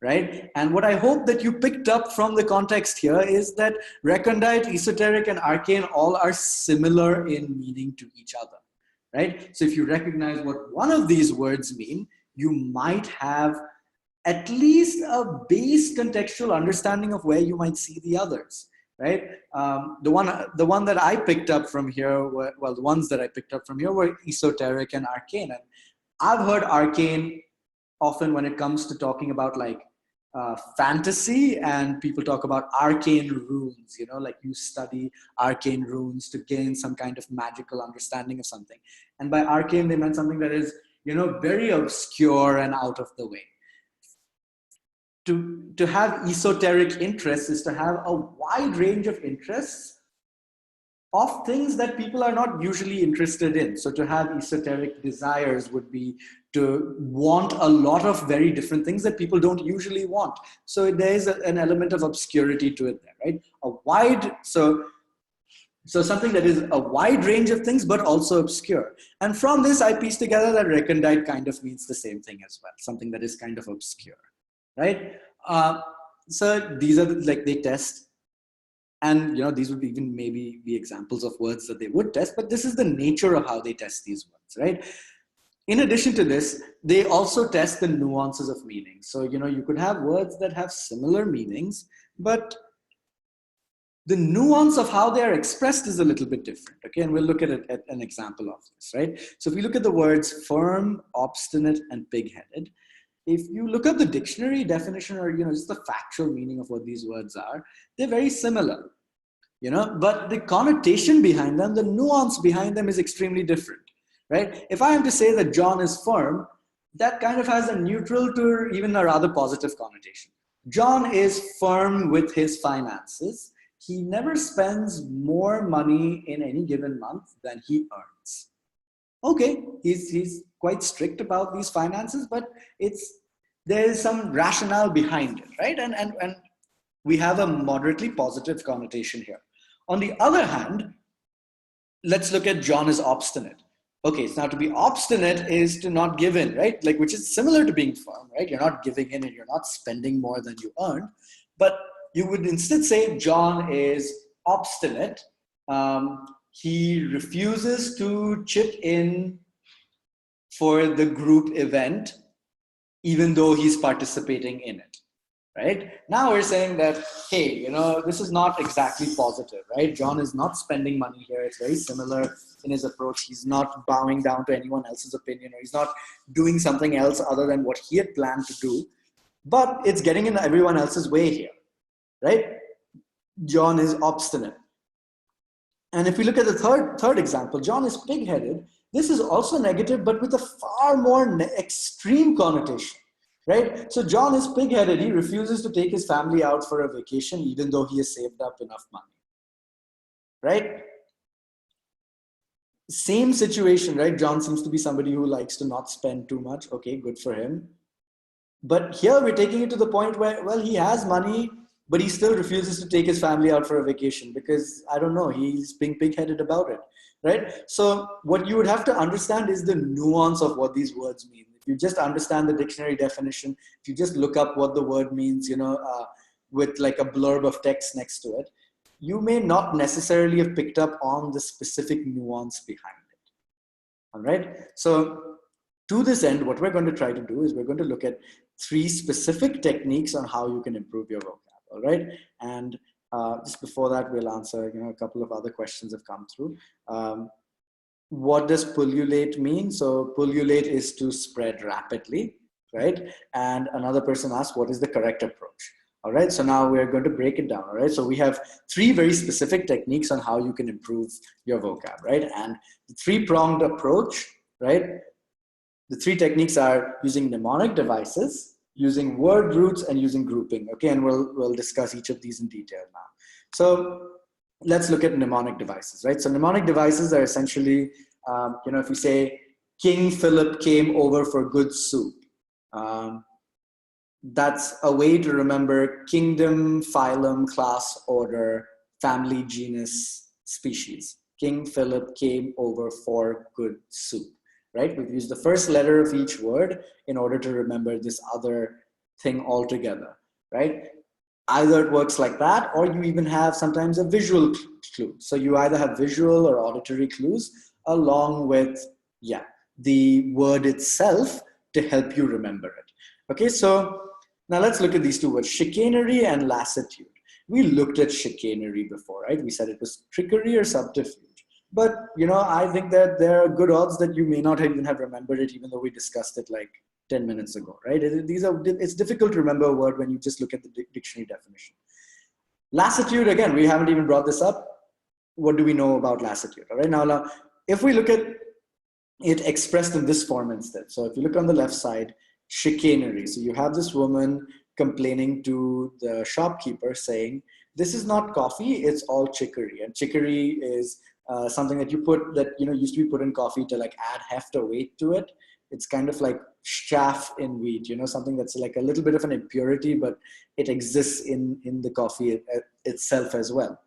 right? And what I hope that you picked up from the context here is that recondite, esoteric, and arcane all are similar in meaning to each other, right? So if you recognize what one of these words mean, you might have at least a base contextual understanding of where you might see the others. Right? The one that I picked up from here the ones that I picked up from here were esoteric and arcane. And I've heard arcane often when it comes to talking about like fantasy, and people talk about arcane runes, like you study arcane runes to gain some kind of magical understanding of something. And by arcane, they meant something that is, very obscure and out of the way. To have esoteric interests is to have a wide range of interests of things that people are not usually interested in. So to have esoteric desires would be to want a lot of very different things that people don't usually want. So there is an element of obscurity to it there, right? So something that is a wide range of things, but also obscure. And from this, I piece together that recondite kind of means the same thing as well, something that is kind of obscure, right? So these are like they test. And these would even maybe be examples of words that they would test, but this is the nature of how they test these words, right? In addition to this, they also test the nuances of meaning. So, you could have words that have similar meanings, but the nuance of how they are expressed is a little bit different, okay? And we'll look at an example of this, right? So if we look at the words firm, obstinate, and pig-headed, if you look up the dictionary definition or, just the factual meaning of what these words are, they're very similar, but the connotation behind them, the nuance behind them is extremely different, right? If I am to say that John is firm, that kind of has a neutral to even a rather positive connotation. John is firm with his finances. He never spends more money in any given month than he earns. Okay, he's quite strict about these finances, but there is some rationale behind it, right? And we have a moderately positive connotation here. On the other hand, let's look at John is obstinate. Okay, so now to be obstinate is to not give in, right? Like, which is similar to being firm, right? You're not giving in and you're not spending more than you earn, but you would instead say John is obstinate. He refuses to chip in for the group event, even though he's participating in it, right? Now we're saying that, hey, this is not exactly positive, right? John is not spending money here. It's very similar in his approach. He's not bowing down to anyone else's opinion, or he's not doing something else other than what he had planned to do, but it's getting in everyone else's way here, right? John is obstinate. And if we look at the third example, John is pig-headed. This is also negative, but with a far more extreme connotation, right? So John is pig-headed. He refuses to take his family out for a vacation, even though he has saved up enough money, right? Same situation, right? John seems to be somebody who likes to not spend too much. Okay, good for him. But here we're taking it to the point where, well, he has money, but he still refuses to take his family out for a vacation because, I don't know, he's being pig-headed about it, right? So what you would have to understand is the nuance of what these words mean. If you just understand the dictionary definition, if you just look up what the word means, with like a blurb of text next to it, you may not necessarily have picked up on the specific nuance behind it, all right? So to this end, what we're going to try to do is we're going to look at 3 specific techniques on how you can improve your vocab. All right, and just before that, we'll answer a couple of other questions have come through. What does pullulate mean? So pullulate is to spread rapidly, right? And another person asked, what is the correct approach? All right, so now we're going to break it down. All right, so we have 3 very specific techniques on how you can improve your vocab, right? And the 3-pronged approach, right? The 3 techniques are using mnemonic devices, using word roots, and using grouping. Okay, and we'll discuss each of these in detail now. So let's look at mnemonic devices, right? So mnemonic devices are essentially, if we say King Philip came over for good soup, that's a way to remember kingdom, phylum, class, order, family, genus, species. King Philip came over for good soup. Right? We've used the first letter of each word in order to remember this other thing altogether, right? Either it works like that, or you even have sometimes a visual clue. So you either have visual or auditory clues along with, the word itself to help you remember it. Okay, so now let's look at these 2 words, chicanery and lassitude. We looked at chicanery before, right? We said it was trickery or subterfuge. But, I think that there are good odds that you may not even have remembered it, even though we discussed it like 10 minutes ago, right? It's difficult to remember a word when you just look at the dictionary definition. Lassitude, again, we haven't even brought this up. What do we know about lassitude? All right, now if we look at it expressed in this form instead. So if you look on the left side, chicanery. So you have this woman complaining to the shopkeeper saying this is not coffee, it's all chicory. And chicory is something that you put, that, you know, used to be put in coffee to like add heft or weight to it. It's kind of like chaff in wheat, you know, something that's like a little bit of an impurity, but it exists in the coffee itself as well.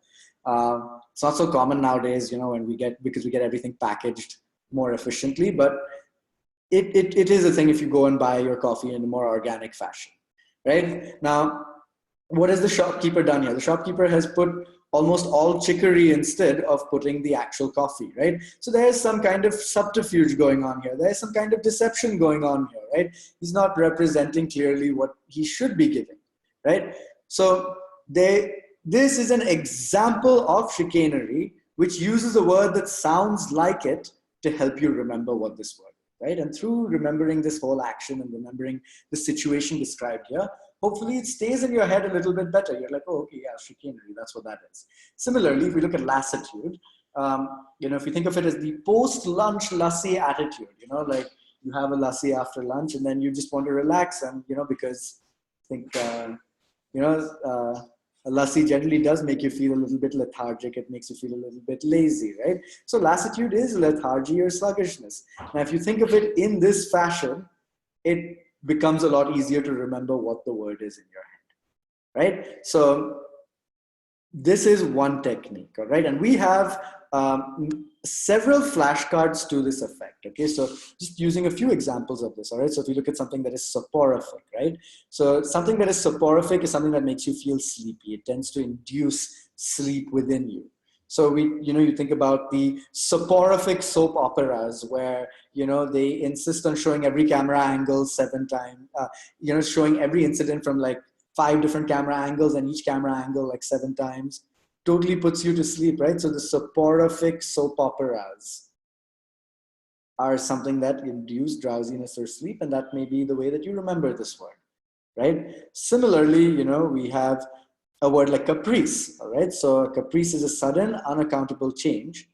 It's not so common nowadays, you know, when because we get everything packaged more efficiently, but it is a thing if you go and buy your coffee in a more organic fashion, right? Now, what has the shopkeeper done here? The shopkeeper has put almost all chicory instead of putting the actual coffee, right? So there's some kind of subterfuge going on here. There's some kind of deception going on here, right? He's not representing clearly what he should be giving, right? So this is an example of chicanery, which uses a word that sounds like it to help you remember what this word is, right? And through remembering this whole action and remembering the situation described here, hopefully it stays in your head a little bit better. You're like, oh, okay, yeah, chicanery, that's what that is. Similarly, if we look at lassitude, you know, if you think of it as the post-lunch lassi attitude, you know, like you have a lassi after lunch and then you just want to relax, and, you know, because I think, you know, a lassi generally does make you feel a little bit lethargic. It makes you feel a little bit lazy, right? So lassitude is lethargy or sluggishness. Now, if you think of it in this fashion, it becomes a lot easier to remember what the word is in your head, right? So this is one technique, all right? And we have several flashcards to this effect, okay? So just using a few examples of this, all right? So if you look at something that is soporific, right? So something that is soporific is something that makes you feel sleepy. It tends to induce sleep within you. So you know, you think about the soporific soap operas where, you know, they insist on showing every camera angle 7 times, you know, showing every incident from like 5 different camera angles, and each camera angle like 7 times, totally puts you to sleep, right? So the soporific soap operas are something that induce drowsiness or sleep, and that may be the way that you remember this word, right? Similarly, you know, we have a word like caprice, all right? So caprice is a sudden, unaccountable change.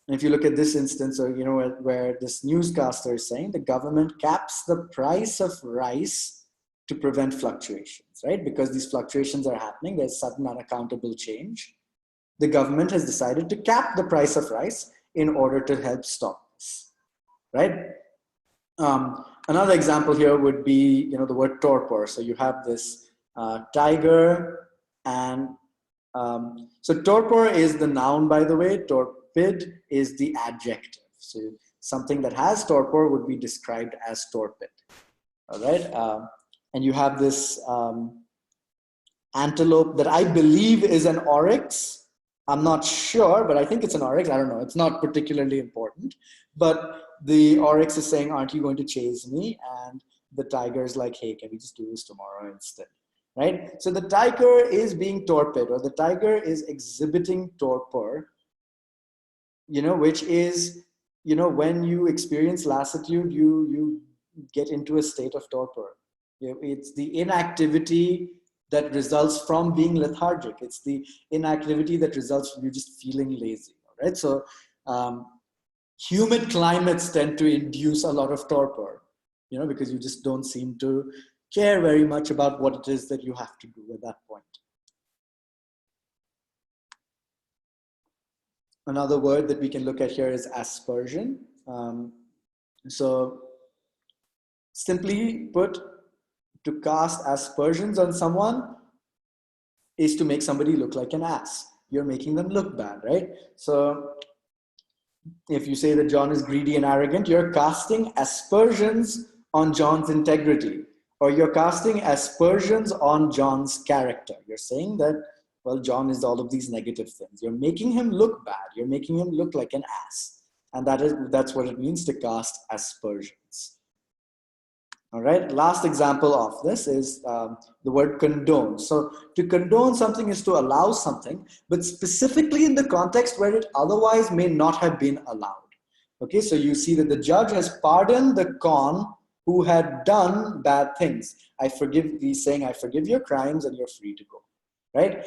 And if you look at this instance, or, you know, where this newscaster is saying the government caps the price of rice to prevent fluctuations, right? Because these fluctuations are happening, there's sudden, unaccountable change. The government has decided to cap the price of rice in order to help stop this, right? Another example here would be, you know, the word torpor. So you have this tiger, and so torpor is the noun, by the way. Torpid is the adjective. So something that has torpor would be described as torpid, all right? And you have this antelope that I believe is an oryx. I'm not sure, but I think it's an oryx. I don't know. It's not particularly important. But the oryx is saying, aren't you going to chase me? And the tiger is like, hey, can we just do this tomorrow instead? Right? So the tiger is being torpid, or the tiger is exhibiting torpor, you know, which is, you know, when you experience lassitude, you get into a state of torpor. It's the inactivity that results from being lethargic. It's the inactivity that results from you just feeling lazy, right? So humid climates tend to induce a lot of torpor, you know, because you just don't seem to care very much about what it is that you have to do at that point. Another word that we can look at here is aspersion. So simply put, to cast aspersions on someone is to make somebody look like an ass. You're making them look bad, right? So if you say that John is greedy and arrogant, you're casting aspersions on John's integrity, or you're casting aspersions on John's character. You're saying that, well, John is all of these negative things. You're making him look bad. You're making him look like an ass. And that's what it means to cast aspersions. All right, last example of this is the word condone. So to condone something is to allow something, but specifically in the context where it otherwise may not have been allowed. Okay, so you see that the judge has pardoned the con who had done bad things. He's saying, I forgive your crimes and you're free to go, right?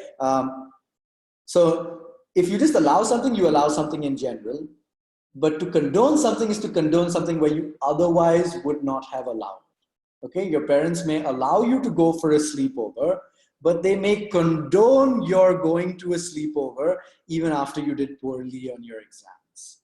So if you just allow something, you allow something in general, but to condone something is to condone something where you otherwise would not have allowed. Okay, your parents may allow you to go for a sleepover, but they may condone your going to a sleepover even after you did poorly on your exams,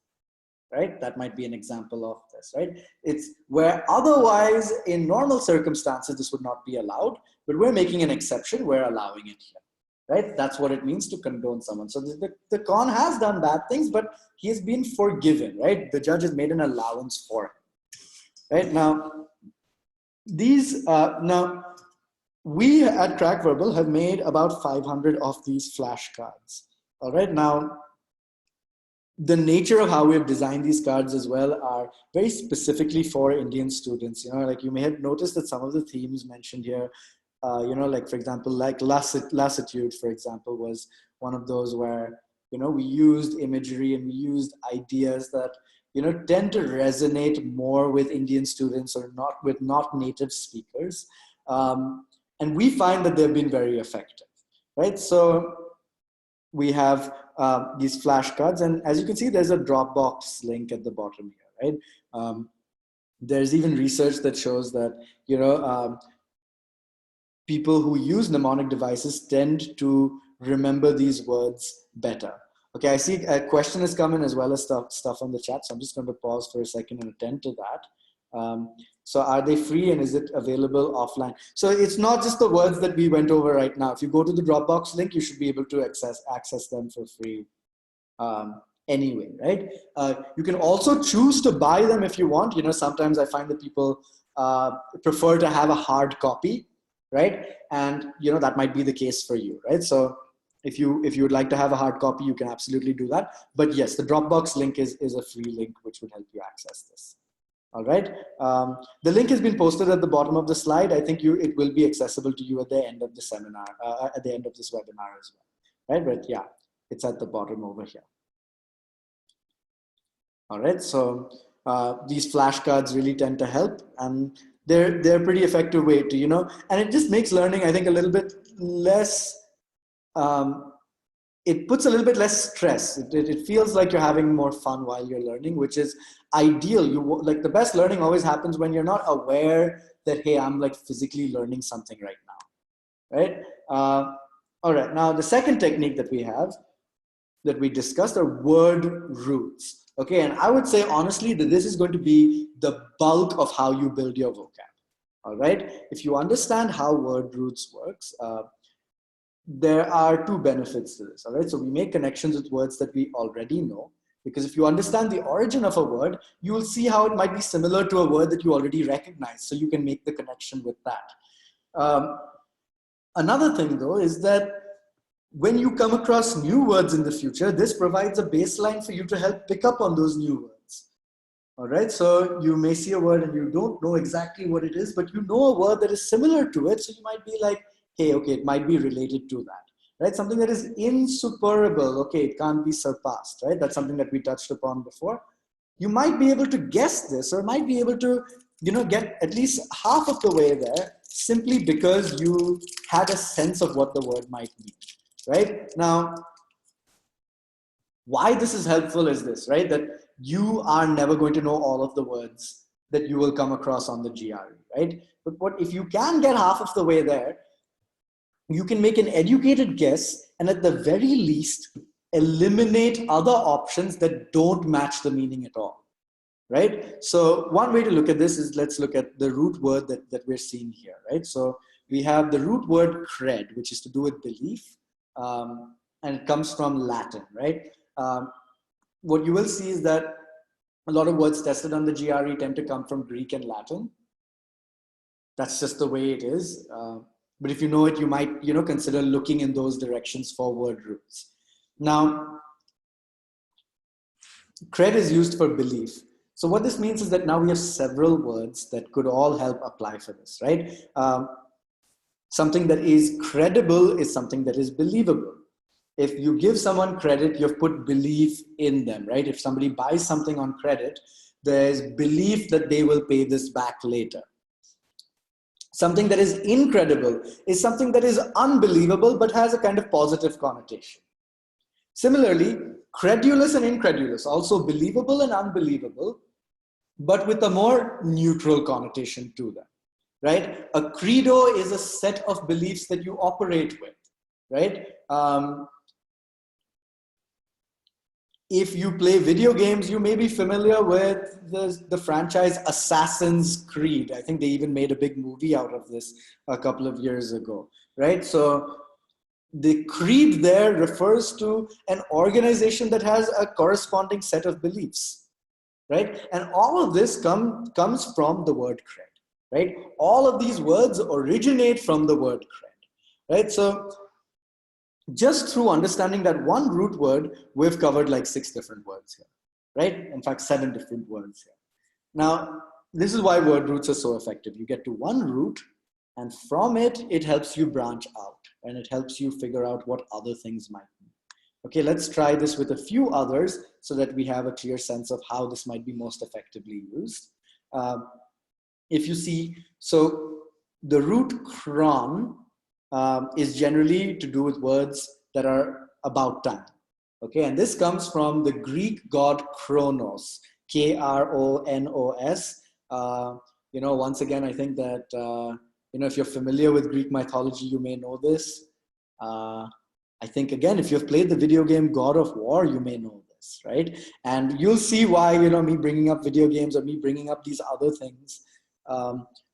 right? That might be an example of this, right? It's where otherwise in normal circumstances, this would not be allowed, but we're making an exception, we're allowing it here. Right? That's what it means to condone someone. So the con has done bad things, but he has been forgiven, right? The judge has made an allowance for him. Right? Now, now we at Crack Verbal have made about 500 of these flashcards. All right. Now, the nature of how we've designed these cards as well are very specifically for Indian students. You know, like you may have noticed that some of the themes mentioned here, you know, like for example, like lassitude, for example, was one of those where, you know, we used imagery and we used ideas that, you know, tend to resonate more with Indian students or not native speakers. And we find that they've been very effective, right? So we have these flashcards, and as you can see, there's a Dropbox link at the bottom here, right? There's even research that shows that, you know, people who use mnemonic devices tend to remember these words better. Okay, I see a question has come in as well as stuff on the chat, so I'm just going to pause for a second and attend to that. So are they free and is it available offline? So it's not just the words that we went over right now. If you go to the Dropbox link, you should be able to access them for free anyway, right? You can also choose to buy them if you want. You know, sometimes I find that people prefer to have a hard copy, right? And you know, that might be the case for you, right? So if you would like to have a hard copy, you can absolutely do that. But yes, the Dropbox link is a free link which would help you access this. All right. The link has been posted at the bottom of the slide. I think it will be accessible to you at the end of the seminar, at the end of this webinar as well, right? But yeah, it's at the bottom over here. All right. So these flashcards really tend to help, and they're a pretty effective way to, you know, and it just makes learning, I think, a little bit less. It puts a little bit less stress. It feels like you're having more fun while you're learning, which is ideal. Like the best learning always happens when you're not aware that, hey, I'm like physically learning something right now, right? All right, now the second technique that we have, that we discussed, are word roots. Okay, and I would say honestly that this is going to be the bulk of how you build your vocab. All right, if you understand how word roots works, there are two benefits to this. All right, so we make connections with words that we already know, because if you understand the origin of a word, you will see how it might be similar to a word that you already recognize, so you can make the connection with that. Another thing though is that when you come across new words in the future, this provides a baseline for you to help pick up on those new words. All right, so you may see a word and you don't know exactly what it is, but you know a word that is similar to it, so you might be like, hey, okay, it might be related to that, right? Something that is insuperable, okay, it can't be surpassed, right? That's something that we touched upon before. You might be able to guess this, or might be able to, you know, get at least half of the way there simply because you had a sense of what the word might mean, right? Now, why this is helpful is this, right? That you are never going to know all of the words that you will come across on the GRE, right? But if you can get half of the way there, you can make an educated guess and at the very least eliminate other options that don't match the meaning at all, right? So one way to look at this is, let's look at the root word that we're seeing here, right? So we have the root word cred, which is to do with belief, and it comes from Latin, right? What you will see is that a lot of words tested on the GRE tend to come from Greek and Latin. That's just the way it is. But if you know it, you might, you know, consider looking in those directions for word roots. Now, cred is used for belief. So what this means is that now we have several words that could all help apply for this, right? Something that is credible is something that is believable. If you give someone credit, you've put belief in them, right? If somebody buys something on credit, there's belief that they will pay this back later. Something that is incredible is something that is unbelievable but has a kind of positive connotation. Similarly, credulous and incredulous, also believable and unbelievable, but with a more neutral connotation to them. right? A credo is a set of beliefs that you operate with, right? If you play video games, you may be familiar with the franchise Assassin's Creed. I think they even made a big movie out of this a couple of years ago, right? So the creed there refers to an organization that has a corresponding set of beliefs, right? And all of this comes from the word cred, right? All of these words originate from the word cred, right? So just through understanding that one root word, we've covered like 6 different words here, right? In fact, 7 different words here. Now, this is why word roots are so effective. You get to one root, and from it, it helps you branch out, and it helps you figure out what other things might be. Okay, let's try this with a few others so that we have a clear sense of how this might be most effectively used. If you see, so the root cron is generally to do with words that are about time. Okay, and this comes from the Greek god Kronos, K-R-O-N-O-S. You know, once again, I think that, you know, if you're familiar with Greek mythology, you may know this. I think, again, if you've played the video game God of War, you may know this, right? And you'll see why, you know, me bringing up video games or me bringing up these other things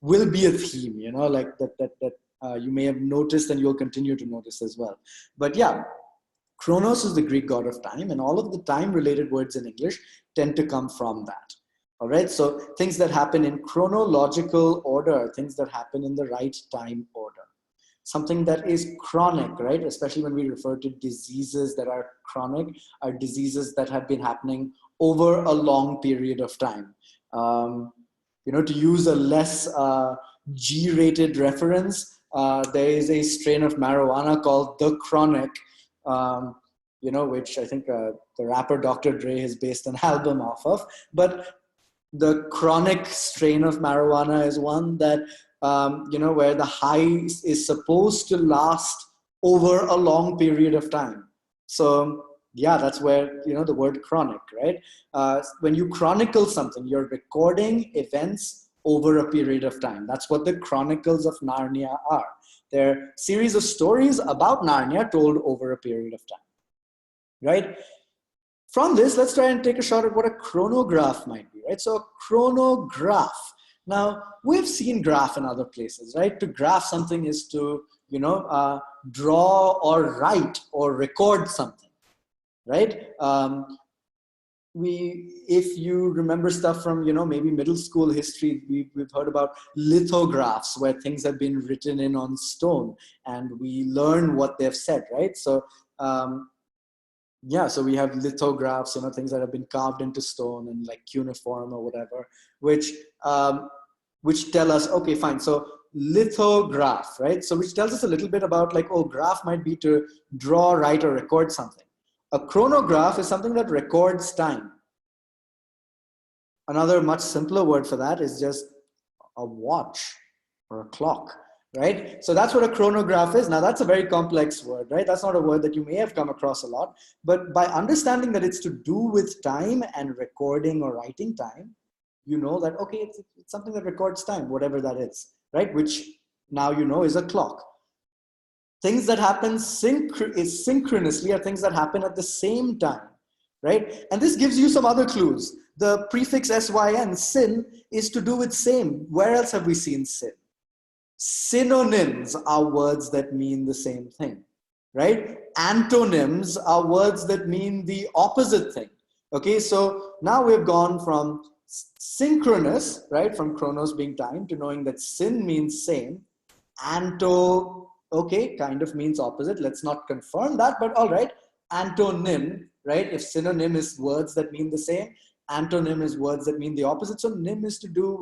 will be a theme, you know, like that you may have noticed and you'll continue to notice as well. But yeah, Kronos is the Greek god of time, and all of the time-related words in English tend to come from that. All right, so things that happen in chronological order, things that happen in the right time order. Something that is chronic, right? Especially when we refer to diseases that are chronic, are diseases that have been happening over a long period of time. You know, to use a less G-rated reference, there is a strain of marijuana called the Chronic, you know, which I think the rapper Dr. Dre has based an album off of. But the Chronic strain of marijuana is one that, you know, where the high is supposed to last over a long period of time. So yeah, that's where, you know, the word chronic, right? When you chronicle something, you're recording events over a period of time. That's what the Chronicles of Narnia are. They're a series of stories about Narnia told over a period of time, right? From this, let's try and take a shot at what a chronograph might be, right? So a chronograph. Now, we've seen graph in other places, right? To graph something is to, you know, draw or write or record something, right? If you remember stuff from, you know, maybe middle school history, we've heard about lithographs where things have been written in on stone and we learn what they've said, right? So, yeah, so we have lithographs, you know, things that have been carved into stone and like cuneiform or whatever, which tell us, okay, fine. So lithograph, right? So which tells us a little bit about like, oh, graph might be to draw, write, or record something. A chronograph is something that records time. Another much simpler word for that is just a watch or a clock, right? So that's what a chronograph is. Now that's a very complex word, right? That's not a word that you may have come across a lot, but by understanding that it's to do with time and recording or writing time, you know that, okay, it's something that records time, whatever that is, right? Which now you know is a clock. Things that happen synchronously are things that happen at the same time, right? And this gives you some other clues. The prefix syn, sin, is to do with same. Where else have we seen sin? Synonyms are words that mean the same thing, right? Antonyms are words that mean the opposite thing. Okay, so now we've gone from synchronous, right, from chronos being time, to knowing that sin means same. Okay, kind of means opposite. Let's not confirm that, but all right. Antonym, right? If synonym is words that mean the same, antonym is words that mean the opposite. So nym is to do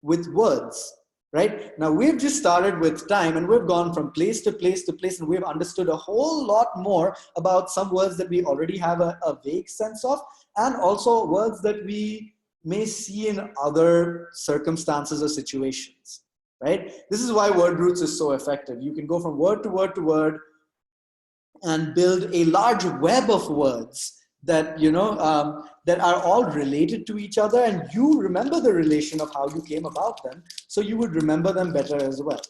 with words, right? Now we've just started with time and we've gone from place to place to place, and we've understood a whole lot more about some words that we already have a vague sense of, and also words that we may see in other circumstances or situations. Right? This is why word roots is so effective. You can go from word to word to word and build a large web of words that, that are all related to each other, and you remember the relation of how you came about them, so you would remember them better as well.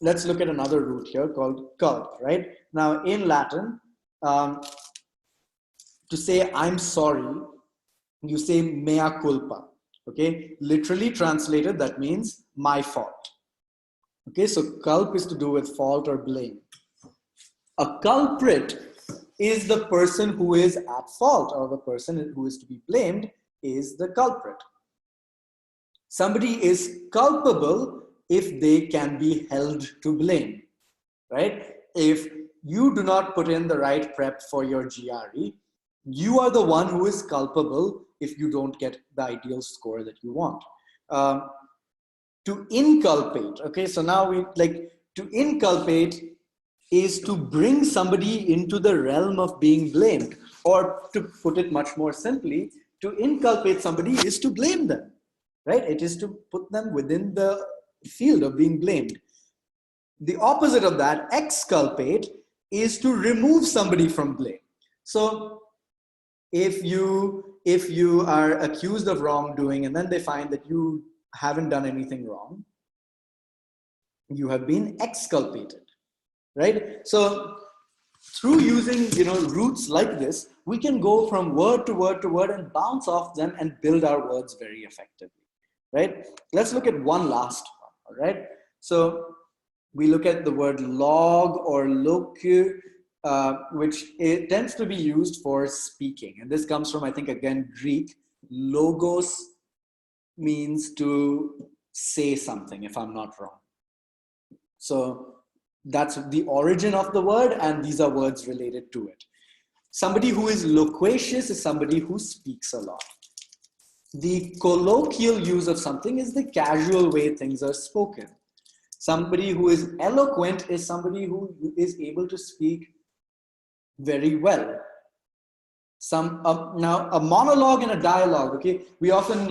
Let's look at another root here called culp, right? Now in Latin, to say I'm sorry, you say mea culpa, okay? Literally translated, that means my fault. Okay, so culp is to do with fault or blame. A culprit is the person who is at fault, or the person who is to be blamed is the culprit. Somebody is culpable if they can be held to blame, right? If you do not put in the right prep for your GRE, you are the one who is culpable if you don't get the ideal score that you want. To inculpate, okay, so now to inculpate is to bring somebody into the realm of being blamed, or to put it much more simply, to inculpate somebody is to blame them, right? It is to put them within the field of being blamed. The opposite of that, exculpate, is to remove somebody from blame. So if you are accused of wrongdoing and then they find that you haven't done anything wrong, you have been exculpated, right? So through using roots like this, we can go from word to word to word and bounce off them and build our words very effectively, right? Let's look at one last one, all right? So we look at the word log or loku, which it tends to be used for speaking. And this comes from, I think, again, Greek. Logos means to say something, if I'm not wrong. So that's the origin of the word, and these are words related to it. Somebody who is loquacious is somebody who speaks a lot. The colloquial use of something is the casual way things are spoken. Somebody who is eloquent is somebody who is able to speak very well. Now a monologue and a dialogue, okay? We often,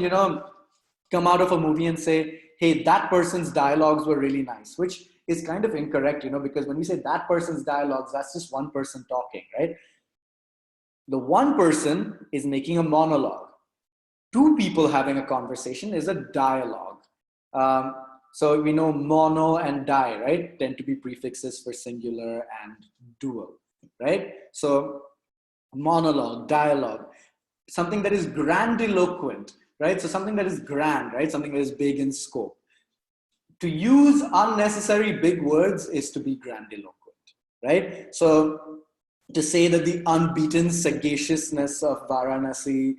come out of a movie and say, hey, that person's dialogues were really nice, which is kind of incorrect, because when we say that person's dialogues, that's just one person talking, right? The one person is making a monologue. Two people having a conversation is a dialogue. So we know mono and di, right? Tend to be prefixes for singular and dual, right? So monologue, dialogue, something that is grandiloquent, right? So something that is grand, right? Something that is big in scope. To use unnecessary big words is to be grandiloquent, right? So to say that the unbeaten sagaciousness of Varanasi,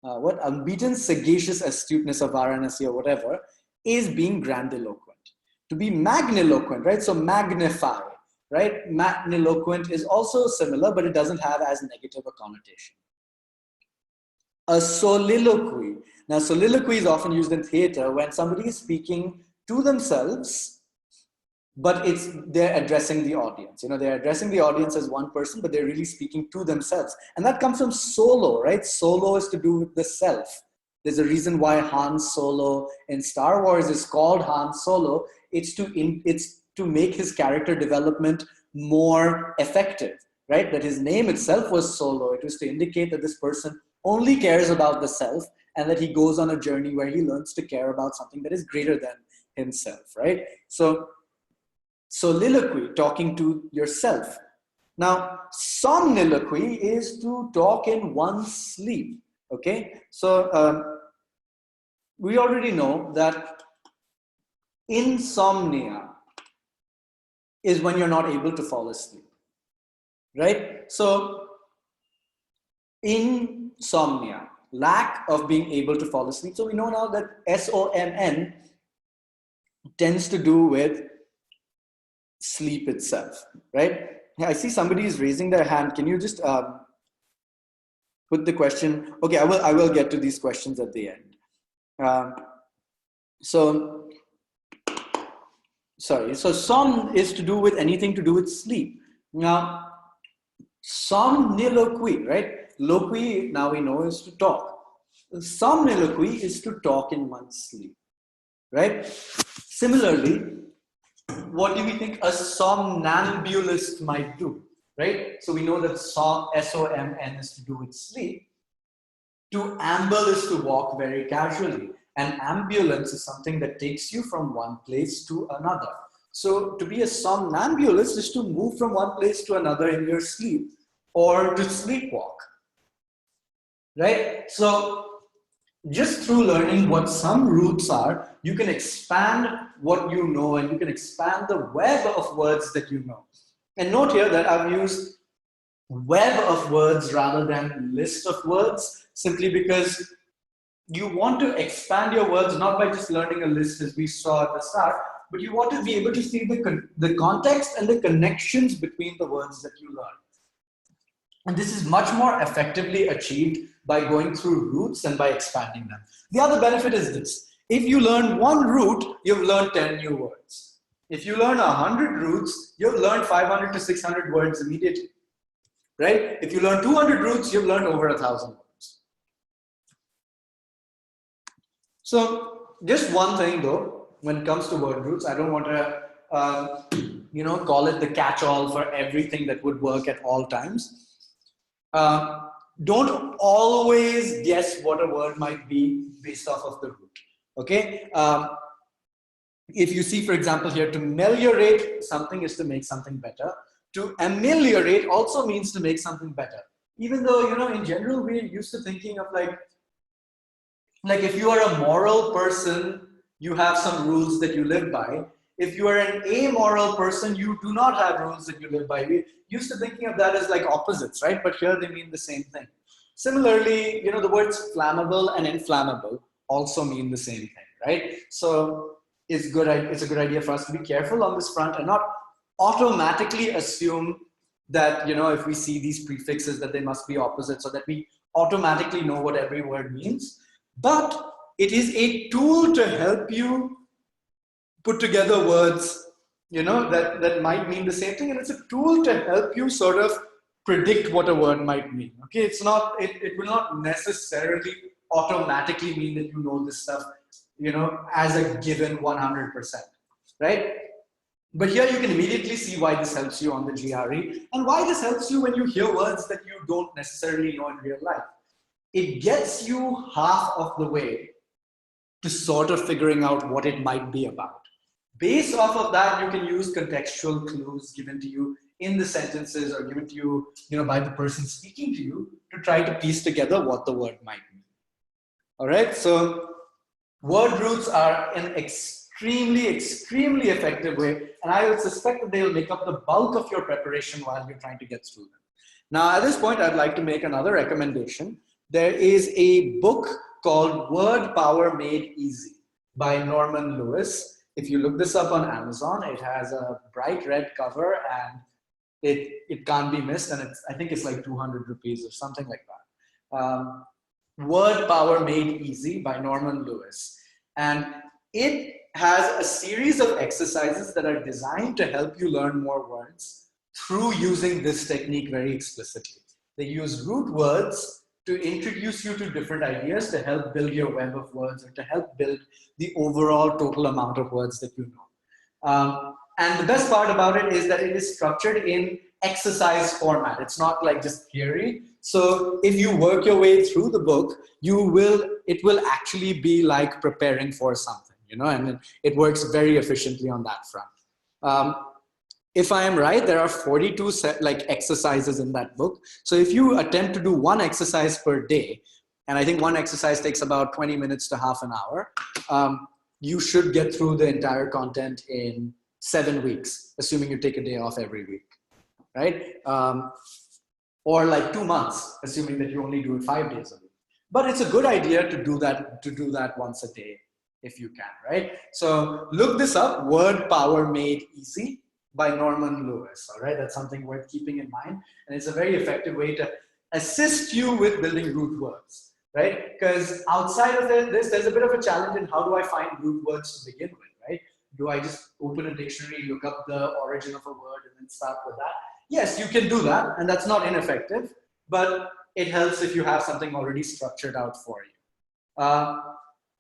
unbeaten sagacious astuteness of Varanasi or whatever, is being grandiloquent. To be magniloquent, right? So magnify, right? Magniloquent is also similar, but it doesn't have as negative a connotation. A soliloquy. Now, soliloquy is often used in theater when somebody is speaking to themselves, but they're addressing the audience. They're addressing the audience as one person, but they're really speaking to themselves. And that comes from solo, right? Solo is to do with the self. There's a reason why Han Solo in Star Wars is called Han Solo. It's to make his character development more effective, right? That his name itself was Solo. It was to indicate that this person only cares about the self, and that he goes on a journey where he learns to care about something that is greater than himself, right? So soliloquy, talking to yourself. Now, somniloquy is to talk in one's sleep, okay? So we already know that insomnia is when you're not able to fall asleep, right? So insomnia, lack of being able to fall asleep. So we know now that SOMN tends to do with sleep itself, right? I see somebody is raising their hand. Can you just put the question? Okay, I will get to these questions at the end. So som is to do with anything to do with sleep. Now, somniloquy, right? Loquy, now we know, is to talk. Somniloquy is to talk in one's sleep, right? Similarly, what do we think a somnambulist might do? right? So we know that SOMN is to do with sleep. To amble is to walk very casually. And ambulance is something that takes you from one place to another. So to be a somnambulist is to move from one place to another in your sleep or to sleepwalk, right? So just through learning what some roots are, you can expand what you know and you can expand the web of words that you know. And note here that I've used web of words rather than list of words, simply because you want to expand your words not by just learning a list as we saw at the start, but you want to be able to see the context and the connections between the words that you learn. And this is much more effectively achieved by going through roots and by expanding them. The other benefit is this. If you learn one root, you've learned 10 new words. If you learn 100 roots, you've learned 500 to 600 words immediately, right? If you learn 200 roots, you've learned over 1,000 words. So just one thing though, when it comes to word roots, I don't want to, call it the catch-all for everything that would work at all times. Don't always guess what a word might be based off of the root, okay? If you see, for example, here, to meliorate something is to make something better. To ameliorate also means to make something better. Even though, in general, we're used to thinking of like if you are a moral person, you have some rules that you live by. If you are an amoral person, you do not have rules that you live by. We used to thinking of that as like opposites, right? But here they mean the same thing. Similarly, the words flammable and inflammable also mean the same thing, right? So it's a good idea for us to be careful on this front and not automatically assume that, if we see these prefixes that they must be opposites, or that we automatically know what every word means. But it is a tool to help you put together words, that might mean the same thing. And it's a tool to help you sort of predict what a word might mean. Okay, it will not necessarily automatically mean that you know this stuff, as a given 100%, right? But here you can immediately see why this helps you on the GRE and why this helps you when you hear words that you don't necessarily know in real life. It gets you half of the way to sort of figuring out what it might be about. Based off of that, you can use contextual clues given to you in the sentences or given to you, by the person speaking to you to try to piece together what the word might mean. All right, so word roots are an extremely, extremely effective way, and I would suspect that they will make up the bulk of your preparation while you're trying to get through them. Now, at this point, I'd like to make another recommendation. There is a book called Word Power Made Easy by Norman Lewis. If you look this up on Amazon, it has a bright red cover and it can't be missed. And I think it's like 200 rupees or something like that. Word Power Made Easy by Norman Lewis. And it has a series of exercises that are designed to help you learn more words through using this technique very explicitly. They use root words to introduce you to different ideas to help build your web of words or to help build the overall total amount of words that you know. And the best part about it is that it is structured in exercise format. It's not like just theory. So if you work your way through the book, it will actually be like preparing for something, and it works very efficiently on that front. If I am right, there are 42 exercises in that book. So if you attempt to do one exercise per day, and I think one exercise takes about 20 minutes to half an hour, you should get through the entire content in 7 weeks, assuming you take a day off every week, right? Or like 2 months, assuming that you only do it 5 days a week. But it's a good idea to do that once a day if you can, right? So look this up, Word Power Made Easy by Norman Lewis, all right? That's something worth keeping in mind. And it's a very effective way to assist you with building root words, right? Because outside of there's a bit of a challenge in how do I find root words to begin with, right? Do I just open a dictionary, look up the origin of a word and then start with that? Yes, you can do that, and that's not ineffective, but it helps if you have something already structured out for you.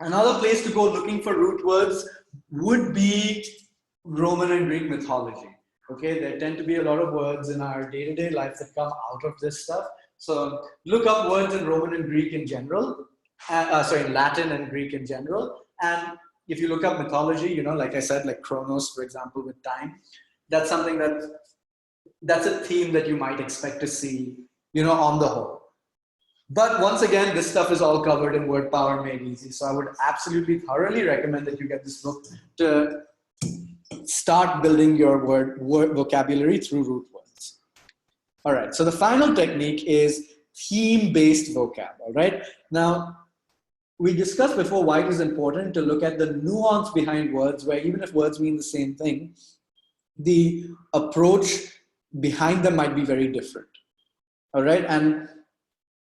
Another place to go looking for root words would be Roman and Greek mythology. Okay, there tend to be a lot of words in our day-to-day life that come out of this stuff. So look up words in Roman and Greek in general, in Latin and Greek in general. And if you look up mythology, you know, like I said, like Chronos, for example, with time, that's something that's a theme that you might expect to see, you know, on the whole. But once again, this stuff is all covered in Word Power Made Easy. So I would absolutely thoroughly recommend that you get this book to start building your word vocabulary through root words. All right, so the final technique is theme-based vocab, all right? Now, we discussed before why it is important to look at the nuance behind words, where even if words mean the same thing, the approach behind them might be very different, all right? And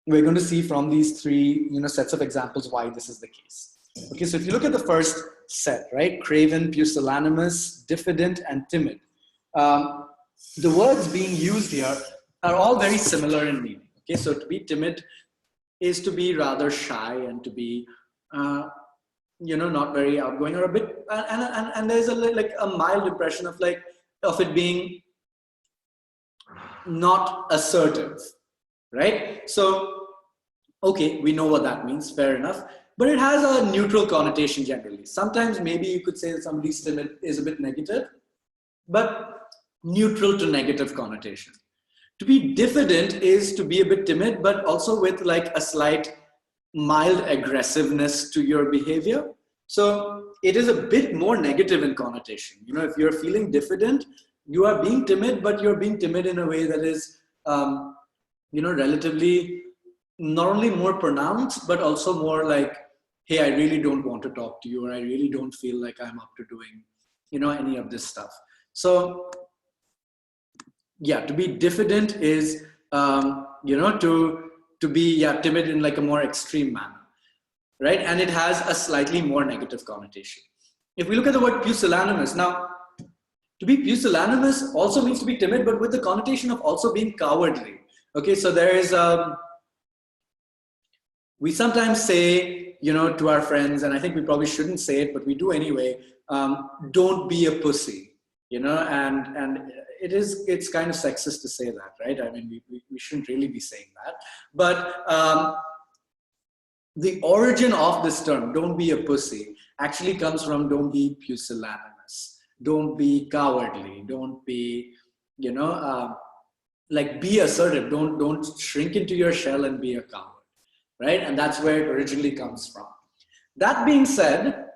we're going to see from these three, you know, sets of examples why this is the case. Okay, so if you look at the first set, right? Craven, pusillanimous, diffident, and timid. The words being used here are all very similar in meaning. Okay, so to be timid is to be rather shy and to be, you know, not very outgoing or a bit, and there's like a mild impression of it being not assertive, right? So, okay, we know what that means, fair enough. But it has a neutral connotation generally. Sometimes maybe you could say that somebody's timid is a bit negative, but neutral to negative connotation. To be diffident is to be a bit timid, but also with like a slight mild aggressiveness to your behavior. So it is a bit more negative in connotation. You know, if you're feeling diffident, you are being timid, but you're being timid in a way that is, you know, relatively not only more pronounced, but also more like, hey, I really don't want to talk to you, or I really don't feel like I'm up to doing, you know, any of this stuff. So yeah, to be diffident is, you know, to be timid in like a more extreme manner, right? And it has a slightly more negative connotation. If we look at the word pusillanimous, now, to be pusillanimous also means to be timid, but with the connotation of also being cowardly. Okay, so there is, we sometimes say, you know, to our friends, and I think we probably shouldn't say it, but we do anyway, don't be a pussy, you know, and it's kind of sexist to say that, right? I mean, we shouldn't really be saying that. But the origin of this term, don't be a pussy, actually comes from don't be pusillanimous, don't be cowardly, don't be, you know, like be assertive, don't shrink into your shell and be a coward. Right? And that's where it originally comes from. That being said,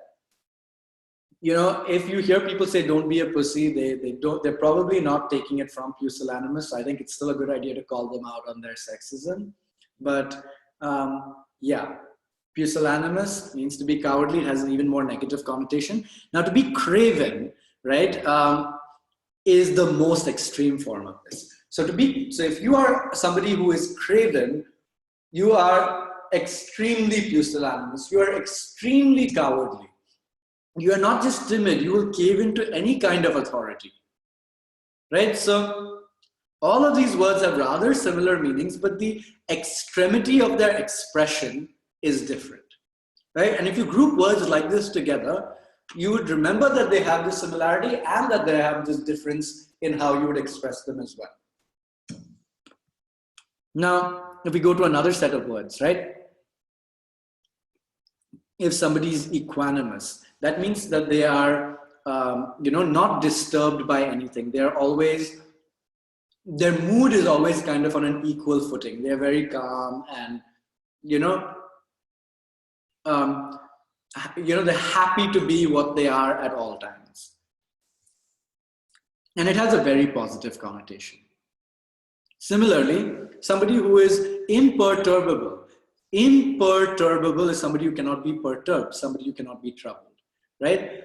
you know, if you hear people say don't be a pussy, they're probably not taking it from pusillanimous. I think it's still a good idea to call them out on their sexism. But yeah, pusillanimous means to be cowardly. It has an even more negative connotation. Now, to be craven, right, is the most extreme form of this. So if you are somebody who is craven, you are extremely pusillanimous, you are extremely cowardly. You are not just timid, you will cave into any kind of authority, right? So all of these words have rather similar meanings, but the extremity of their expression is different, right? And if you group words like this together, you would remember that they have this similarity and that they have this difference in how you would express them as well. Now, if we go to another set of words, right? If somebody is equanimous, that means that they are, you know, not disturbed by anything. They're always, their mood is always kind of on an equal footing. They're very calm and, you know, they're happy to be what they are at all times. And it has a very positive connotation. Similarly, somebody who is imperturbable. Imperturbable is somebody who cannot be perturbed, somebody who cannot be troubled, right?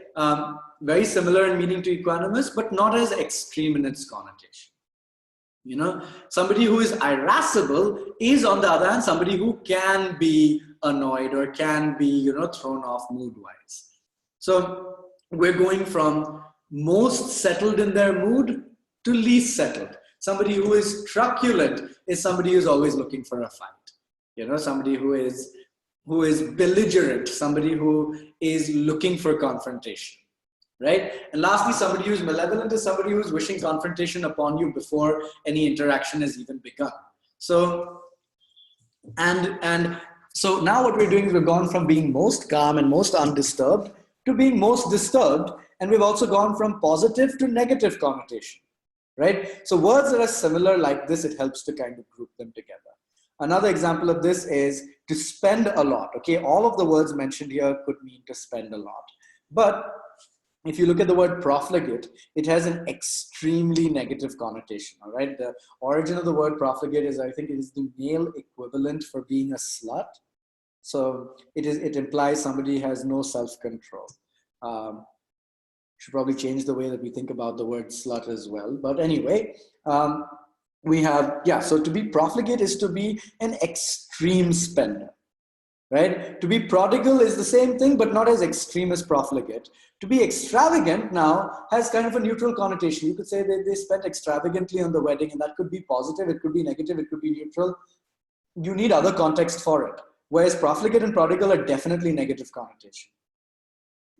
Very similar in meaning to equanimous, but not as extreme in its connotation. You know, somebody who is irascible is, on the other hand, somebody who can be annoyed or can be, you know, thrown off mood-wise. So we're going from most settled in their mood to least settled. Somebody who is truculent is somebody who's always looking for a fight. You know, somebody who is belligerent, somebody who is looking for confrontation, right? And lastly, somebody who's malevolent is somebody who's wishing confrontation upon you before any interaction has even begun. So, and so now what we're doing is we've gone from being most calm and most undisturbed to being most disturbed, and we've also gone from positive to negative connotation, right? So words that are similar like this, it helps to kind of group them together. Another example of this is to spend a lot, okay? All of the words mentioned here could mean to spend a lot. But if you look at the word profligate, it has an extremely negative connotation, all right? The origin of the word profligate is, I think it is the male equivalent for being a slut. So it implies somebody has no self-control. Should probably change the way that we think about the word slut as well. But anyway, we have, yeah, so to be profligate is to be an extreme spender, right? To be prodigal is the same thing, but not as extreme as profligate. To be extravagant now has kind of a neutral connotation. You could say that they spent extravagantly on the wedding, and that could be positive, it could be negative, it could be neutral. You need other context for it. Whereas profligate and prodigal are definitely negative connotation.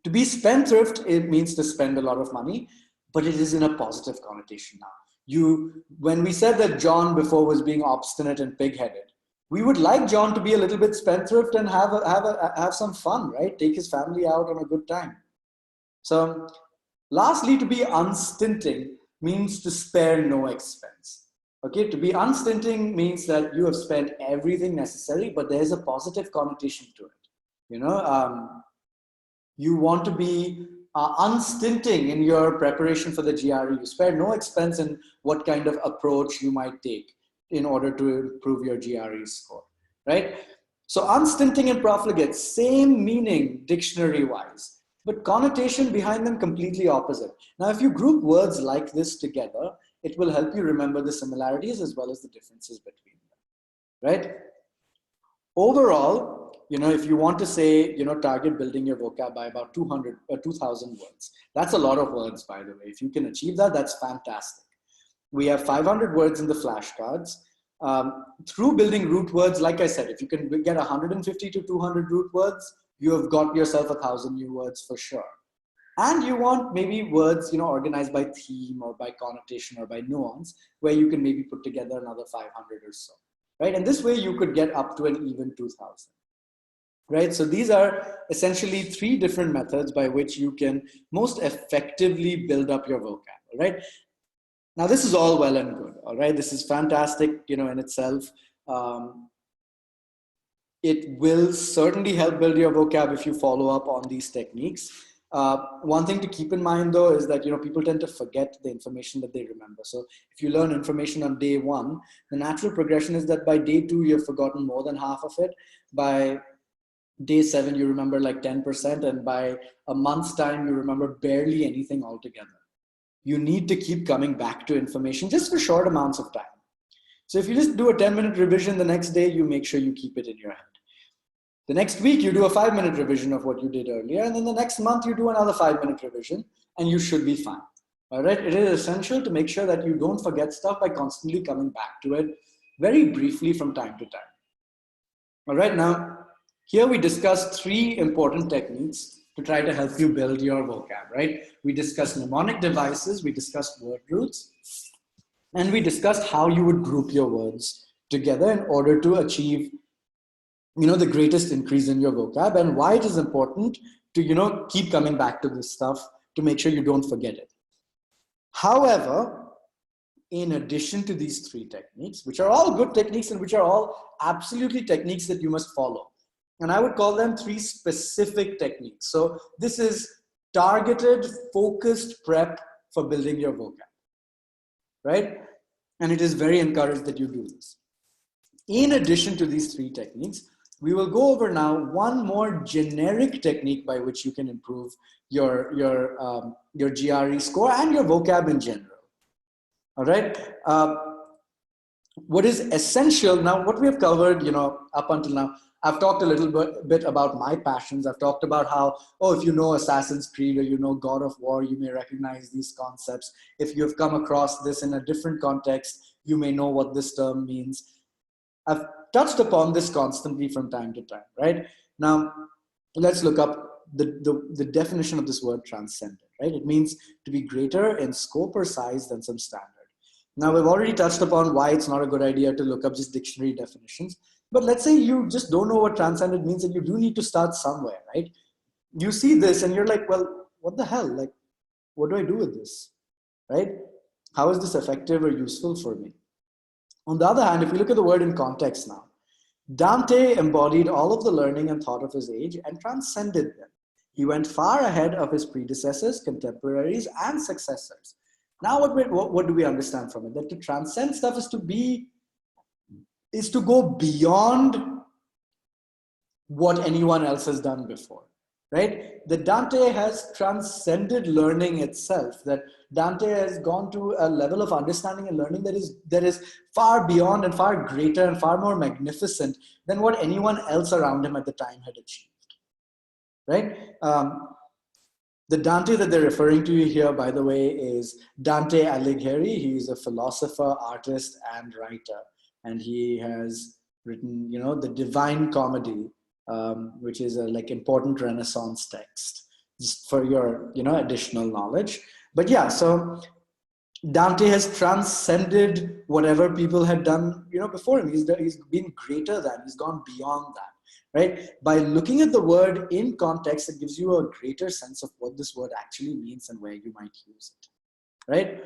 To be spendthrift, it means to spend a lot of money, but it is in a positive connotation now. When we said that John before was being obstinate and pig-headed, we would like John to be a little bit spendthrift and have some fun, right? Take his family out on a good time. So lastly, to be unstinting means to spare no expense. Okay, to be unstinting means that you have spent everything necessary, but there's a positive connotation to it. You know, you want to be unstinting in your preparation for the GRE. You spare no expense in what kind of approach you might take in order to improve your GRE score, right? So unstinting and profligate, same meaning dictionary-wise, but connotation behind them completely opposite. Now, if you group words like this together, it will help you remember the similarities as well as the differences between them, right? Overall, you know, if you want to say, you know, target building your vocab by about 200 or 2,000 words. That's a lot of words, by the way. If you can achieve that, that's fantastic. We have 500 words in the flashcards. Through building root words, like I said, if you can get 150 to 200 root words, you have got yourself 1,000 new words for sure. And you want maybe words, you know, organized by theme or by connotation or by nuance, where you can maybe put together another 500 or so, right? And this way you could get up to an even 2,000, right? So these are essentially 3 different methods by which you can most effectively build up your vocab, right? Now, this is all well and good, all right? This is fantastic, you know, in itself. It will certainly help build your vocab if you follow up on these techniques. One thing to keep in mind though is that, you know, people tend to forget the information that they remember. So if you learn information on day 1, the natural progression is that by day 2, you've forgotten more than half of it. By day 7, you remember like 10%. And by a month's time, you remember barely anything altogether. You need to keep coming back to information just for short amounts of time. So if you just do a 10-minute revision the next day, you make sure you keep it in your head. The next week, you do a 5-minute revision of what you did earlier. And then the next month, you do another 5-minute revision, and you should be fine. All right. It is essential to make sure that you don't forget stuff by constantly coming back to it very briefly from time to time. All right. Now, here we discussed 3 important techniques to try to help you build your vocab, right? We discussed mnemonic devices, we discussed word roots, and we discussed how you would group your words together in order to achieve, you know, the greatest increase in your vocab, and why it is important to, you know, keep coming back to this stuff to make sure you don't forget it. However, in addition to these 3 techniques, which are all good techniques and which are all absolutely techniques that you must follow, and I would call them 3 specific techniques. So this is targeted, focused prep for building your vocab, right? And it is very encouraged that you do this. In addition to these 3 techniques, we will go over now one more generic technique by which you can improve your GRE score and your vocab in general. All right. What is essential now, what we have covered, you know, up until now, I've talked a little bit about my passions. I've talked about how, oh, if you know Assassin's Creed or you know God of War, you may recognize these concepts. If you have come across this in a different context, you may know what this term means. I've touched upon this constantly from time to time, right? Now, let's look up the definition of this word transcendent, right? It means to be greater in scope or size than some standard. Now, we've already touched upon why it's not a good idea to look up just dictionary definitions. But let's say you just don't know what transcendent means and you do need to start somewhere, right? You see this and you're like, well, what the hell? Like, what do I do with this, right? How is this effective or useful for me? On the other hand, if we look at the word in context now, Dante embodied all of the learning and thought of his age and transcended them. He went far ahead of his predecessors, contemporaries, and successors. Now, what do we understand from it? That to transcend stuff is to go beyond what anyone else has done before, right? That Dante has transcended learning itself, that Dante has gone to a level of understanding and learning that is far beyond and far greater and far more magnificent than what anyone else around him at the time had achieved, right? The Dante that they're referring to here, by the way, is Dante Alighieri. He's a philosopher, artist, and writer. And he has written, the Divine Comedy, which is a important Renaissance text, just for your, additional knowledge. But yeah, so Dante has transcended whatever people had done, before him. He's been greater than, he's gone beyond that. Right? By looking at the word in context, it gives you a greater sense of what this word actually means and where you might use it, right?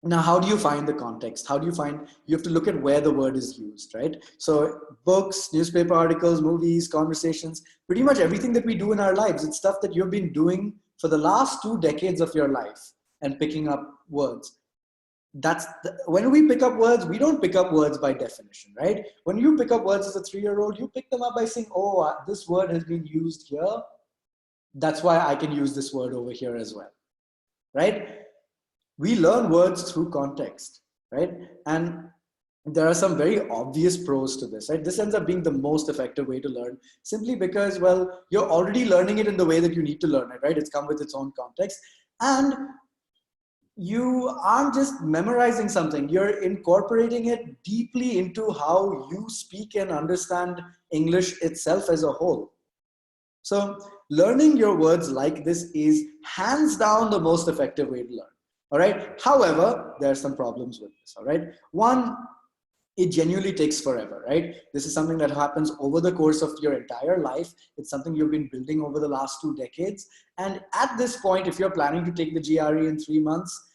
Now, how do you find the context? You have to look at where the word is used, right? So books, newspaper articles, movies, conversations, pretty much everything that we do in our lives, it's stuff that you've been doing for the last 2 decades of your life and picking up words. When we pick up words, we don't pick up words by definition, right? When you pick up words as a 3-year-old, you pick them up by saying, oh, this word has been used here. That's why I can use this word over here as well, right? We learn words through context, right? And there are some very obvious pros to this, right? This ends up being the most effective way to learn, simply because, well, you're already learning it in the way that you need to learn it, right? It's come with its own context. And you aren't just memorizing something, you're incorporating it deeply into how you speak and understand English itself as a whole. So learning your words like this is hands down the most effective way to learn. All right. However, there are some problems with this. All right. One, it genuinely takes forever, right? This is something that happens over the course of your entire life. It's something you've been building over the last 2 decades. And at this point, if you're planning to take the GRE in 3 months,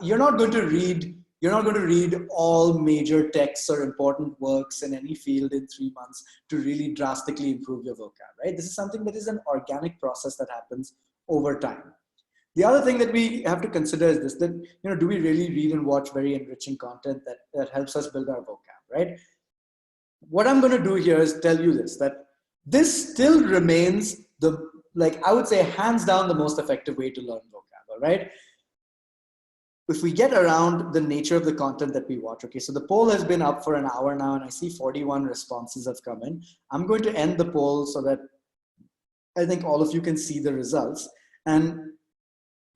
you're not going to read all major texts or important works in any field in 3 months to really drastically improve your vocab, right? This is something that is an organic process that happens over time. The other thing that we have to consider is this, that, do we really read and watch very enriching content that helps us build our vocab, right? What I'm going to do here is tell you this, that this still remains I would say hands down the most effective way to learn vocab, all right? If we get around the nature of the content that we watch, okay, so the poll has been up for an hour now and I see 41 responses have come in. I'm going to end the poll so that I think all of you can see the results. And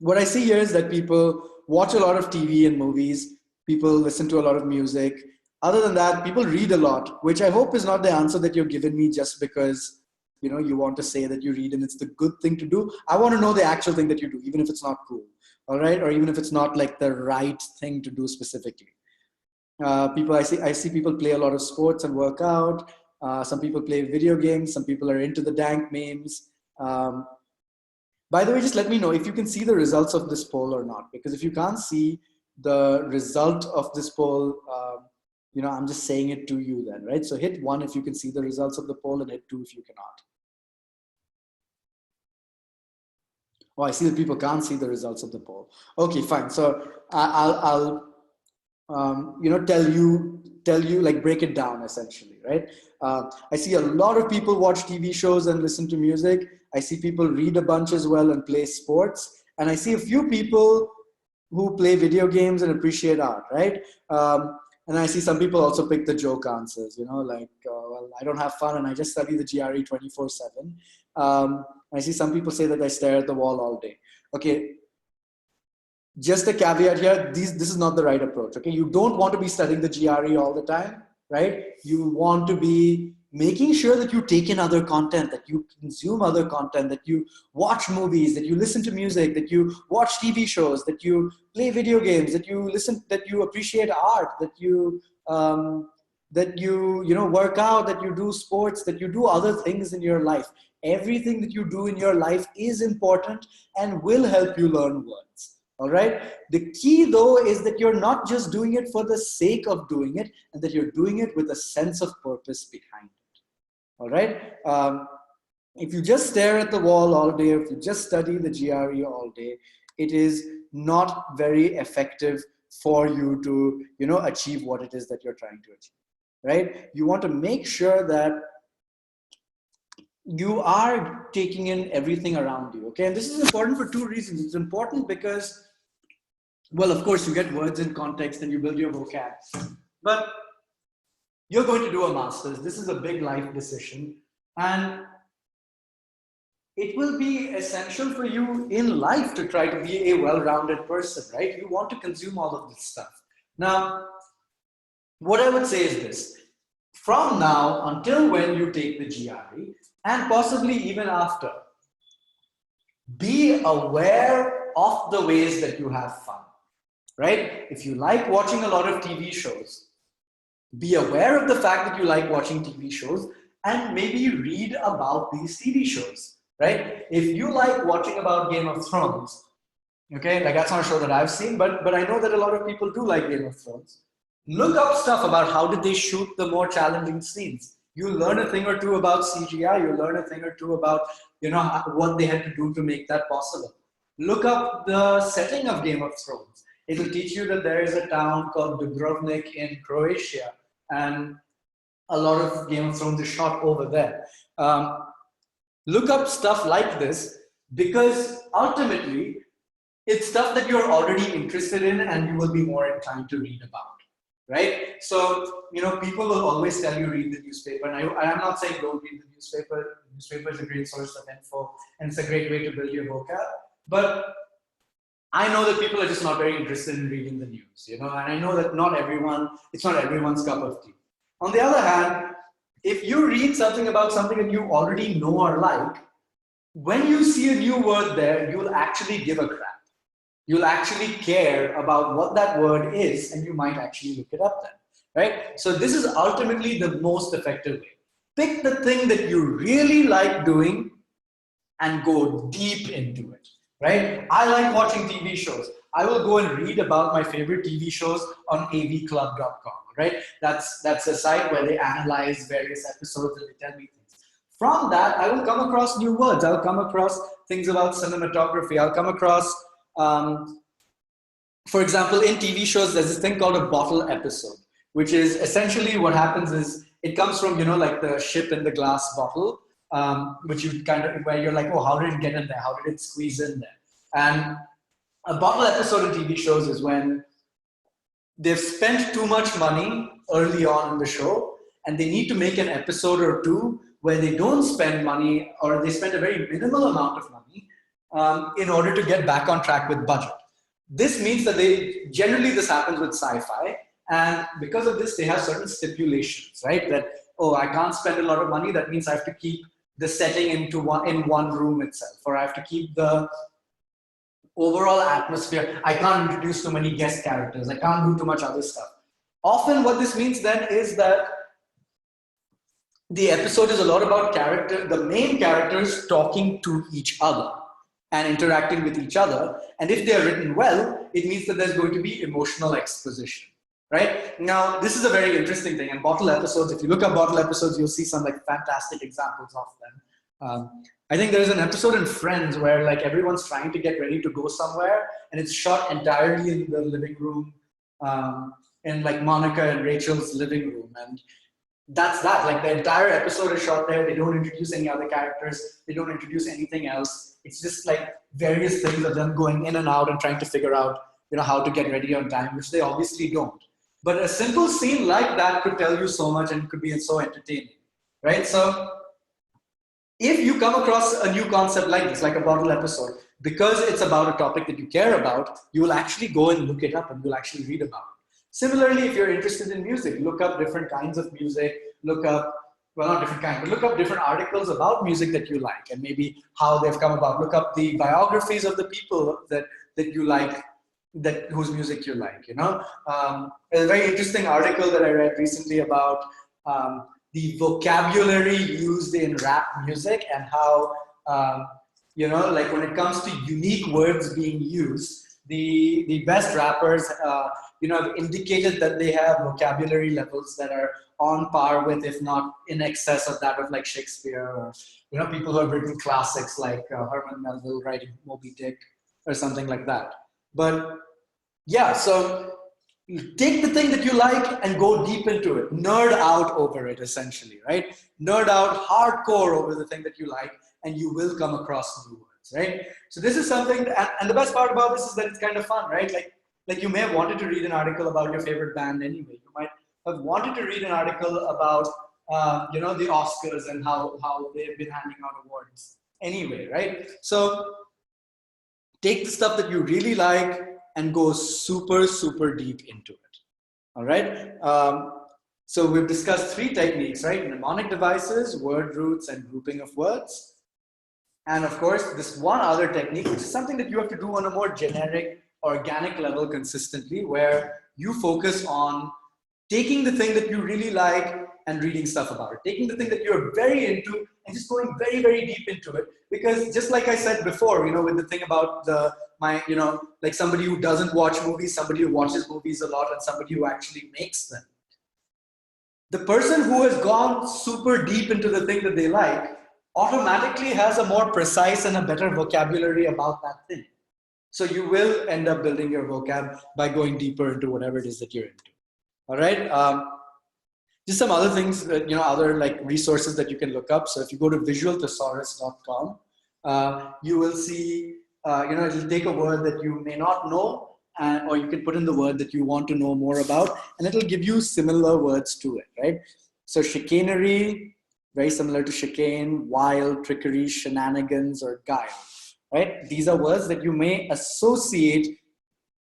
what I see here is that people watch a lot of TV and movies, people listen to a lot of music. Other than that, people read a lot, which I hope is not the answer that you're giving me just because, you want to say that you read and it's the good thing to do. I want to know the actual thing that you do, even if it's not cool, all right? Or even if it's not like the right thing to do specifically. I see people play a lot of sports and work out. Some people play video games. Some people are into the dank memes. By the way, just let me know if you can see the results of this poll or not, because if you can't see the result of this poll, I'm just saying it to you then, right? So hit 1 if you can see the results of the poll and hit 2 if you cannot. Oh, I see that people can't see the results of the poll. Okay, fine. So I'll tell you, like break it down essentially, right? I see a lot of people watch TV shows and listen to music. I see people read a bunch as well and play sports. And I see a few people who play video games and appreciate art, right? And I see some people also pick the joke answers, well, I don't have fun and I just study the GRE 24/7. I see some people say that I stare at the wall all day. Okay, just a caveat here, this is not the right approach, okay? You don't want to be studying the GRE all the time, right? You want to be making sure that you take in other content, that you consume other content, that you watch movies, that you listen to music, that you watch TV shows, that you play video games, that you listen, that you appreciate art, that you work out, that you do sports, that you do other things in your life. Everything that you do in your life is important and will help you learn words. All right. The key though is that you're not just doing it for the sake of doing it, and that you're doing it with a sense of purpose behind it. All right. If you just stare at the wall all day, if you just study the GRE all day, it is not very effective for you to, achieve what it is that you're trying to achieve. Right. You want to make sure that you are taking in everything around you. Okay. And this is important for two reasons. It's important because, well, of course, you get words in context and you build your vocab. But you're going to do a master's. This is a big life decision. And it will be essential for you in life to try to be a well-rounded person, right? You want to consume all of this stuff. Now, what I would say is this. From now until when you take the GRE, and possibly even after, be aware of the ways that you have fun. Right? If you like watching a lot of TV shows, be aware of the fact that you like watching TV shows and maybe read about these TV shows, right? If you like watching about Game of Thrones, okay, like that's not a show that I've seen, but I know that a lot of people do like Game of Thrones. Look up stuff about how did they shoot the more challenging scenes. You learn a thing or two about CGI, you learn a thing or two about, what they had to do to make that possible. Look up the setting of Game of Thrones. It will teach you that there is a town called Dubrovnik in Croatia, and a lot of Game of Thrones is shot over there. Look up stuff like this, because ultimately, it's stuff that you're already interested in and you will be more inclined to read about, right? So, people will always tell you read the newspaper, and I'm not saying don't read the newspaper. The newspaper is a great source of info, and it's a great way to build your vocab, but I know that people are just not very interested in reading the news, and I know that it's not everyone's cup of tea. On the other hand, if you read something about something that you already know or like, when you see a new word there, you'll actually give a crap. You'll actually care about what that word is, and you might actually look it up then, right? So this is ultimately the most effective way. Pick the thing that you really like doing and go deep into it. Right? I like watching TV shows. I will go and read about my favorite TV shows on avclub.com, right? That's a site where they analyze various episodes and they tell me things. From that, I will come across new words. I'll come across things about cinematography. I'll come across, for example, in TV shows, there's this thing called a bottle episode, which is essentially what happens is it comes from, like the ship in the glass bottle. Which you where you're like, oh, how did it get in there? How did it squeeze in there? And a bottle episode in TV shows is when they've spent too much money early on in the show and they need to make an episode or two where they don't spend money, or they spend a very minimal amount of money in order to get back on track with budget. This means that generally this happens with sci-fi, and because of this, they have certain stipulations, right? That, oh, I can't spend a lot of money. That means I have to keep the setting in one room itself, or I have to keep the overall atmosphere. I can't introduce too many guest characters. I can't do too much other stuff. Often what this means then is that the episode is a lot about the main characters talking to each other and interacting with each other. And if they're written well, it means that there's going to be emotional exposition. Right? Now, this is a very interesting thing. And bottle episodes, if you look up bottle episodes, you'll see some fantastic examples of them. I think there's an episode in Friends where everyone's trying to get ready to go somewhere, and it's shot entirely in the living room, in Monica and Rachel's living room. And that's that. The entire episode is shot there. They don't introduce any other characters. They don't introduce anything else. It's just various things of them going in and out and trying to figure out, how to get ready on time, which they obviously don't. But a simple scene like that could tell you so much and could be so entertaining, right? So if you come across a new concept like this, like a bottle episode, because it's about a topic that you care about, you will actually go and look it up and you'll actually read about it. Similarly, if you're interested in music, look up different kinds of music, look up well, not different kind, but look up different articles about music that you like and maybe how they've come about. Look up the biographies of the people that you like, whose music you like, you know. A very interesting article that I read recently about the vocabulary used in rap music and how, you know, like when it comes to unique words being used, the best rappers, you know, have indicated that they have vocabulary levels that are on par with, if not in excess of that of like Shakespeare, or, you know, people who have written classics like Herman Melville writing Moby Dick or something like that. But yeah, so take the thing that you like and go deep into it. Nerd out over it, essentially, right? Nerd out hardcore over the thing that you like, and you will come across new words, right? So this is something, and the best part about this is that it's kind of fun, right? Like you may have wanted to read an article about your favorite band anyway. You might have wanted to read an article about, you know, the Oscars and how they've been handing out awards anyway, right? So take the stuff that you really like and go super, super deep into it. All right. So we've discussed 3 techniques, right? Mnemonic devices, word roots, and grouping of words. And of course, this one other technique, which is something that you have to do on a more generic, organic level consistently, where you focus on taking the thing that you really like and reading stuff about it. Taking the thing that you're very into and just going very, very deep into it. Because just like I said before, you know, with the thing about you know, like somebody who doesn't watch movies, somebody who watches movies a lot, and somebody who actually makes them. The person who has gone super deep into the thing that they like automatically has a more precise and a better vocabulary about that thing. So you will end up building your vocab by going deeper into whatever it is that you're into. All right. Just some other things, you know, other like resources that you can look up. So if you go to visualthesaurus.com, you will see, you know, it'll take a word that you may not know, or you can put in the word that you want to know more about, and it'll give you similar words to it, right? So chicanery, very similar to chicane, wild, trickery, shenanigans, or guile, right? These are words that you may associate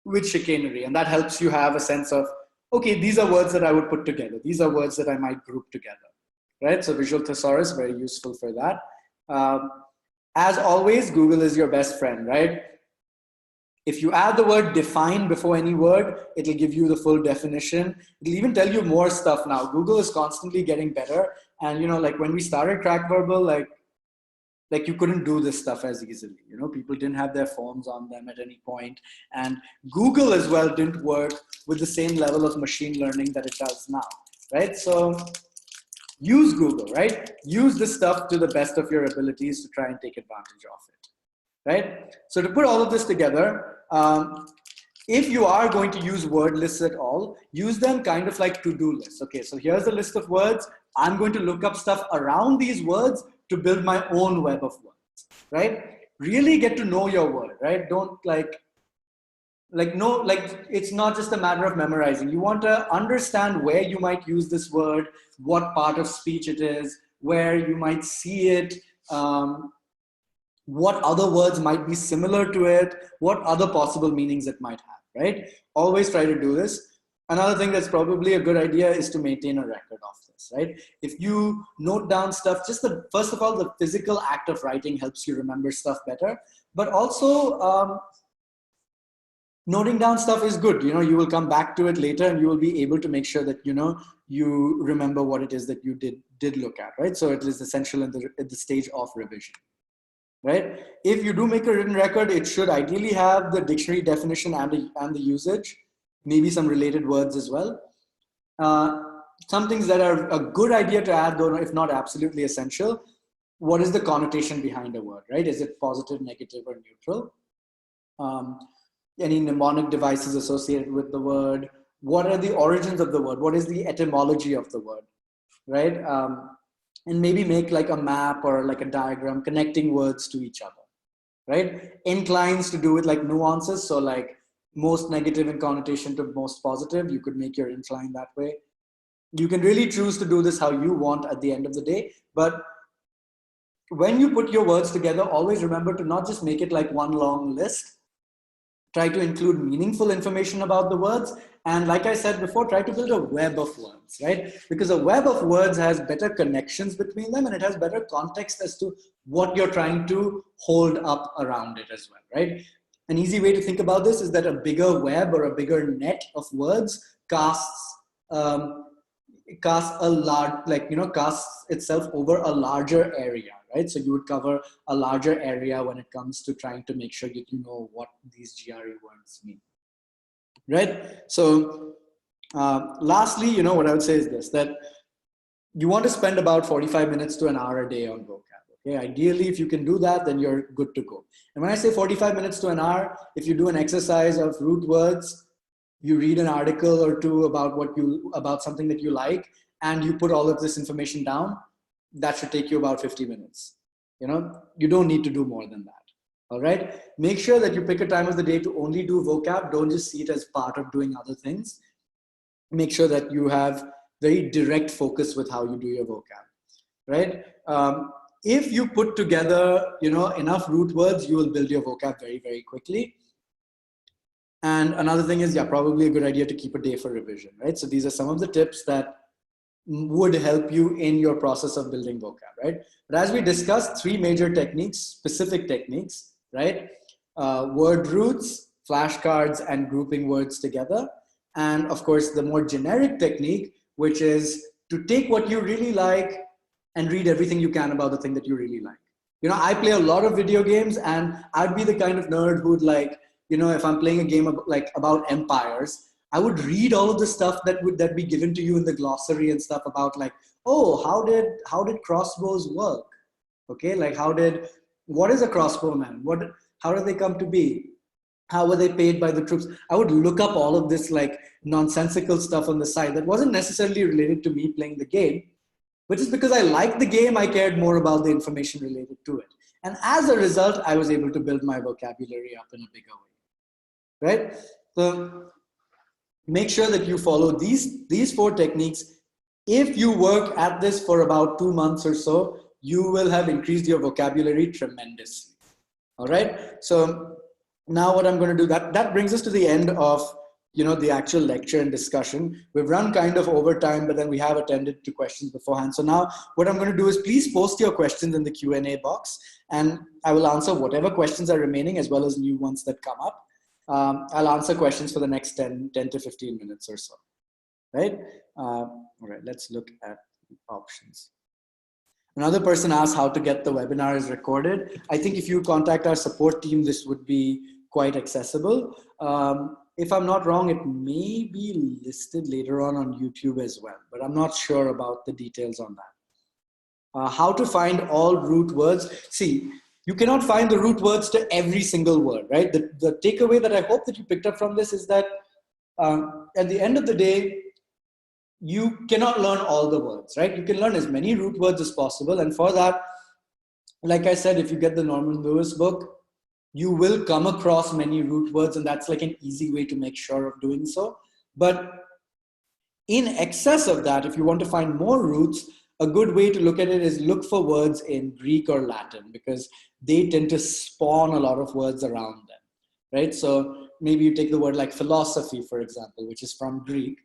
with chicanery, and that helps you have a sense of, okay, these are words that I would put together. These are words that I might group together, right? So Visual Thesaurus, very useful for that. As always, Google is your best friend, right? If you add the word define before any word, it'll give you the full definition. It'll even tell you more stuff now. Google is constantly getting better. And, you know, like when we started Crack Verbal, like you couldn't do this stuff as easily. You know, people didn't have their phones on them at any point. And Google as well didn't work with the same level of machine learning that it does now, right? So use Google, right? Use this stuff to the best of your abilities to try and take advantage of it, right? So to put all of this together, if you are going to use word lists at all, use them kind of like to-do lists. Okay, so here's a list of words. I'm going to look up stuff around these words to build my own web of words, right? Really get to know your word, right? Don't it's not just a matter of memorizing. You want to understand where you might use this word, what part of speech it is, where you might see it, what other words might be similar to it, what other possible meanings it might have, right? Always try to do this. Another thing that's probably a good idea is to maintain a record of this, right? If you note down stuff, first of all, the physical act of writing helps you remember stuff better, but also noting down stuff is good. You know, you will come back to it later and you will be able to make sure that, you know, you remember what it is that you did look at, right? So it is essential at the stage of revision, right? If you do make a written record, it should ideally have the dictionary definition and the usage, maybe some related words as well. Some things that are a good idea to add, though, if not absolutely essential. What is the connotation behind a word, right? Is it positive, negative, or neutral? Any mnemonic devices associated with the word? What are the origins of the word? What is the etymology of the word, right? And maybe make like a map or like a diagram connecting words to each other, right? Inclines to do with like nuances. So like most negative in connotation to most positive, you could make your incline that way. You can really choose to do this how you want at the end of the day. But when you put your words together, always remember to not just make it like one long list. Try to include meaningful information about the words And like I said before, try to build a web of words, right? Because a web of words has better connections between them and it has better context as to what you're trying to hold up around it as well, right? An easy way to think about this is that a bigger web or a bigger net of words casts a large, casts itself over a larger area, right? So you would cover a larger area when it comes to trying to make sure that you know what these GRE words mean, right? So lastly, what I would say is this, that you want to spend about 45 minutes to an hour a day on vocab. Okay, ideally, if you can do that, then you're good to go. And when I say 45 minutes to an hour, if you do an exercise of root words, you read an article or two about something that you like, and you put all of this information down, that should take you about 50 minutes. You don't need to do more than that. All right. Make sure that you pick a time of the day to only do vocab. Don't just see it as part of doing other things. Make sure that you have very direct focus with how you do your vocab, right? If you put together, enough root words, you will build your vocab very, very quickly. And another thing is, probably a good idea to keep a day for revision, right? So these are some of the tips that would help you in your process of building vocab, right? But as we discussed, 3 major techniques, specific techniques, right? Word roots, flashcards, and grouping words together. And of course, the more generic technique, which is to take what you really like and read everything you can about the thing that you really like. I play a lot of video games, and I'd be the kind of nerd who'd if I'm playing a game about empires, I would read all of the stuff that be given to you in the glossary and stuff about how did crossbows work? Okay, what is a crossbowman? How did they come to be? How were they paid by the troops? I would look up all of this nonsensical stuff on the side that wasn't necessarily related to me playing the game, but just because I liked the game, I cared more about the information related to it. And as a result, I was able to build my vocabulary up in a bigger way, right? So make sure that you follow these 4 techniques. If you work at this for about 2 months or so, you will have increased your vocabulary tremendously. All right. So now what I'm going to do, that brings us to the end of the actual lecture and discussion. We've run kind of over time, but then we have attended to questions beforehand. So now what I'm going to do is please post your questions in the Q&A box, and I will answer whatever questions are remaining as well as new ones that come up. I'll answer questions for the next 10 to 15 minutes or so, right? All right, let's look at options. Another person asked how to get the webinars recorded. I think if you contact our support team, this would be quite accessible. If I'm not wrong, it may be listed later on YouTube as well, but I'm not sure about the details on that. How to find all root words. See, you cannot find the root words to every single word, right? The takeaway that I hope that you picked up from this is that at the end of the day, you cannot learn all the words, right? You can learn as many root words as possible. And for that, like I said, if you get the Norman Lewis book, you will come across many root words, and that's an easy way to make sure of doing so. But in excess of that, if you want to find more roots, a good way to look at it is look for words in Greek or Latin, because they tend to spawn a lot of words around them, right? So maybe you take the word like philosophy, for example, which is from Greek.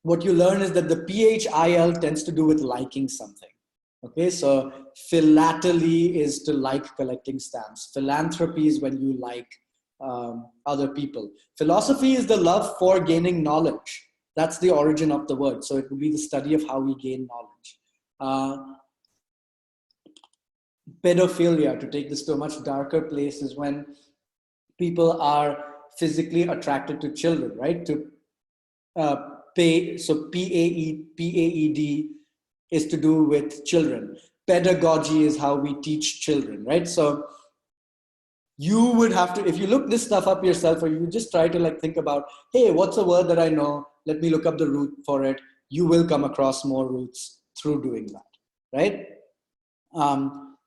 What you learn is that the PHIL tends to do with liking something. Okay, so philately is to like collecting stamps. Philanthropy is when you like other people. Philosophy is the love for gaining knowledge. That's the origin of the word. So it would be the study of how we gain knowledge. Pedophilia, to take this to a much darker place, is when people are physically attracted to children, right? So PAED is to do with children. Pedagogy is how we teach children, right? So you would have to, if you look this stuff up yourself, or you just try to think about, hey, what's a word that I know? Let me look up the root for it. You will come across more roots through doing that, right?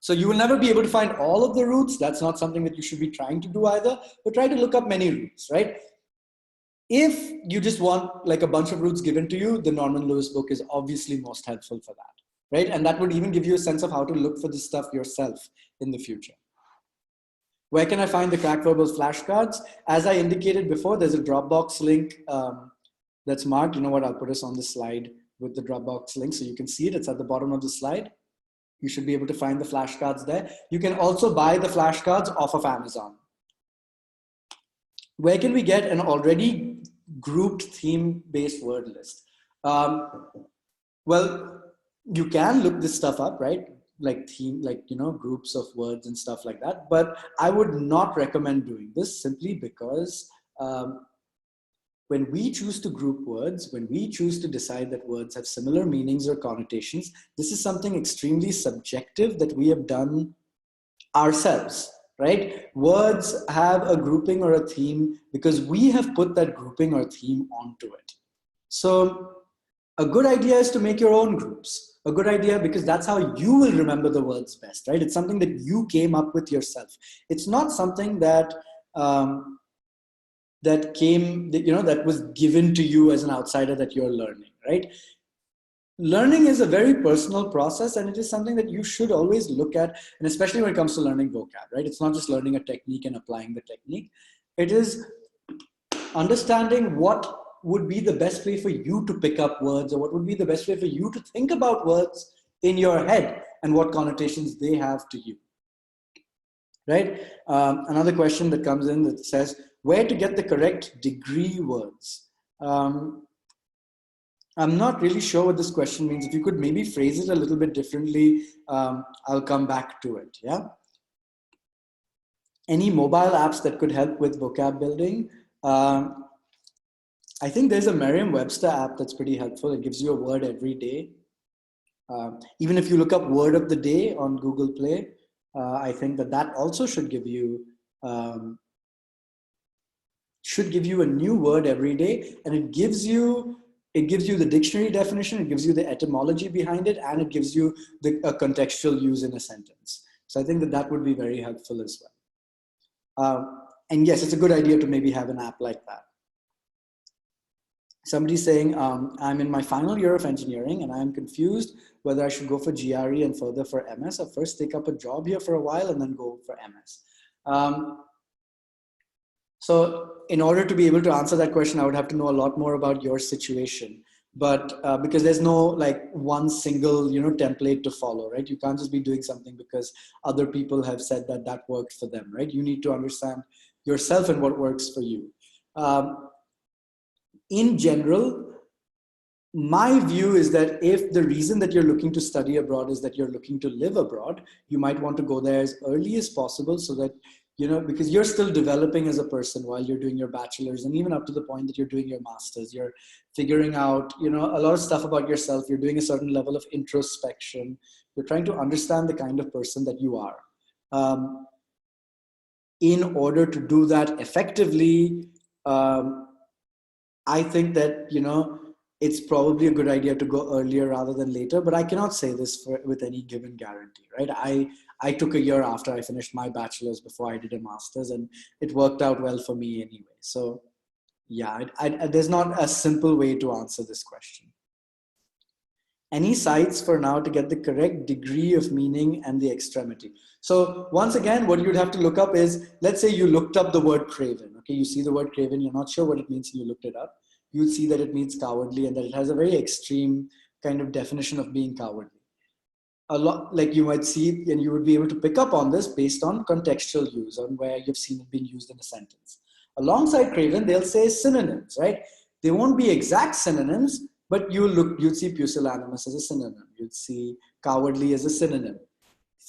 So you will never be able to find all of the roots. That's not something that you should be trying to do either, but try to look up many roots, right? If you just want a bunch of roots given to you, the Norman Lewis book is obviously most helpful for that, right? And that would even give you a sense of how to look for this stuff yourself in the future. Where can I find the Crack Verbals flashcards? As I indicated before, there's a Dropbox link that's marked. You know what? I'll put this on the slide with the Dropbox link so you can see it. It's at the bottom of the slide. You should be able to find the flashcards there. You can also buy the flashcards off of Amazon. Where can we get an already grouped theme-based word list? Well, you can look this stuff up, right? Like theme, like, you know, groups of words and stuff like that. But I would not recommend doing this simply because when we choose to group words, when we choose to decide that words have similar meanings or connotations, this is something extremely subjective that we have done ourselves, right? Words have a grouping or a theme because we have put that grouping or theme onto it. So a good idea is to make your own groups. A good idea because that's how you will remember the words best, right? It's something that you came up with yourself. It's not something that that was given to you as an outsider that you're learning, right? Learning is a very personal process, and it is something that you should always look at, and especially when it comes to learning vocab, right? It's not just learning a technique and applying the technique. It is understanding what would be the best way for you to pick up words, or what would be the best way for you to think about words in your head and what connotations they have to you, right? Another question that comes in that says, where to get the correct degree words? I'm not really sure what this question means. If you could maybe phrase it a little bit differently, I'll come back to it, yeah? Any mobile apps that could help with vocab building? I think there's a Merriam-Webster app that's pretty helpful. It gives you a word every day. Even if you look up word of the day on Google Play, I think that also should give you a new word every day, and it gives you the dictionary definition, it gives you the etymology behind it, and it gives you a contextual use in a sentence. So I think that would be very helpful as well. And yes, it's a good idea to maybe have an app like that. Somebody's saying, I'm in my final year of engineering and I'm confused whether I should go for GRE and further for MS, or first take up a job here for a while and then go for MS. So in order to be able to answer that question, I would have to know a lot more about your situation. But because there's no like one single, template to follow, right? You can't just be doing something because other people have said that worked for them, right? You need to understand yourself and what works for you. In general, my view is that if the reason that you're looking to study abroad is that you're looking to live abroad, you might want to go there as early as possible so that, because you're still developing as a person while you're doing your bachelor's, and even up to the point that you're doing your master's, you're figuring out, a lot of stuff about yourself. You're doing a certain level of introspection. You're trying to understand the kind of person that you are. In order to do that effectively, I think that, it's probably a good idea to go earlier rather than later, but I cannot say this with any given guarantee, right? I took a year after I finished my bachelor's before I did a master's, and it worked out well for me anyway. So yeah, there's not a simple way to answer this question. Any sites for now to get the correct degree of meaning and the extremity? So once again, what you'd have to look up is, let's say you looked up the word craven. Okay, you see the word craven, you're not sure what it means, and you looked it up. You'd see that it means cowardly and that it has a very extreme kind of definition of being cowardly. A lot, like you might see, and you would be able to pick up on this based on contextual use, on where you've seen it being used in a sentence. Alongside craven, they'll say synonyms, right? They won't be exact synonyms, but you'd see pusillanimous as a synonym. You'd see cowardly as a synonym.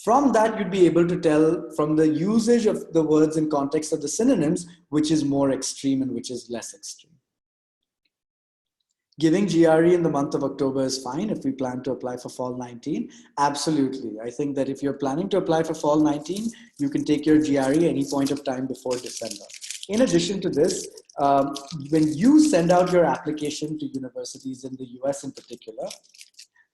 From that, you'd be able to tell from the usage of the words in context of the synonyms, which is more extreme and which is less extreme. Giving GRE in the month of October is fine if we plan to apply for fall 19. Absolutely. I think that if you're planning to apply for fall 19, you can take your GRE any point of time before December. In addition to this, when you send out your application to universities in the US in particular,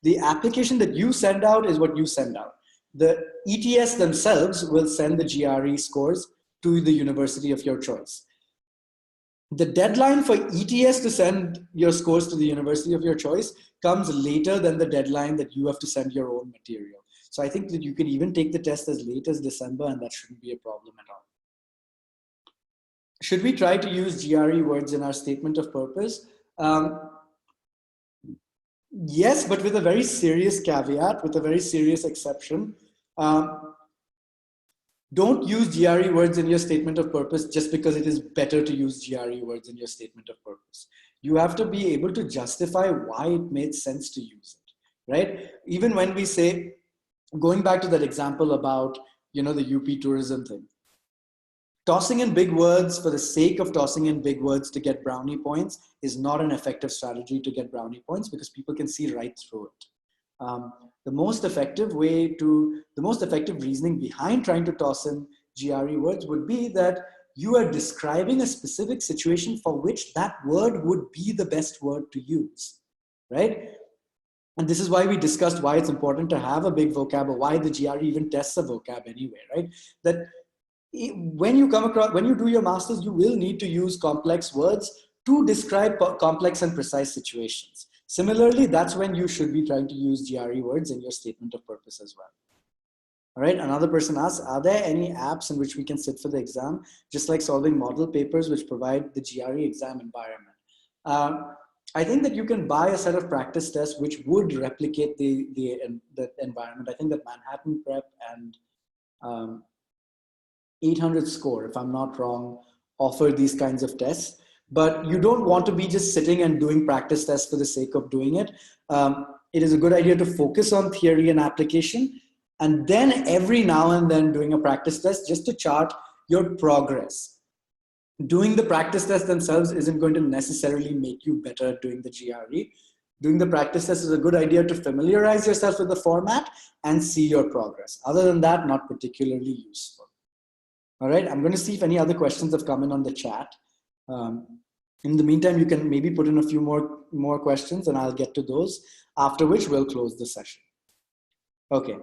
the application that you send out is what you send out. The ETS themselves will send the GRE scores to the university of your choice. The deadline for ETS to send your scores to the university of your choice comes later than the deadline that you have to send your own material. So I think that you can even take the test as late as December, and that shouldn't be a problem at all. should we try to use GRE words in our statement of purpose? Yes, but with a very serious caveat, with a very serious exception. Don't use GRE words in your statement of purpose just because it is better to use GRE words in your statement of purpose. You have to be able to justify why it made sense to use it, right? Even when we say, going back to that example about, you know, the UP tourism thing, tossing in big words for the sake of tossing in big words to get brownie points is not an effective strategy to get brownie points, because people can see right through it. The most effective reasoning behind trying to toss in GRE words would be that you are describing a specific situation for which that word would be the best word to use, right? And this is why we discussed why it's important to have a big vocab, or why the GRE even tests a vocab anyway, right? That when you do your masters, you will need to use complex words to describe complex and precise situations. Similarly, that's when you should be trying to use GRE words in your statement of purpose as well. All right, another person asks, are there any apps in which we can sit for the exam, just like solving model papers which provide the GRE exam environment? I think that you can buy a set of practice tests which would replicate the environment. I think that Manhattan Prep and 800 Score, if I'm not wrong, offer these kinds of tests. But you don't want to be just sitting and doing practice tests for the sake of doing it. It is a good idea to focus on theory and application, and then every now and then doing a practice test just to chart your progress. Doing the practice tests themselves isn't going to necessarily make you better at doing the GRE. Doing the practice test is a good idea to familiarize yourself with the format and see your progress. Other than that, not particularly useful. All right, I'm going to see if any other questions have come in on the chat. In the meantime, you can maybe put in a few more questions and I'll get to those, after which we'll close the session. Okay.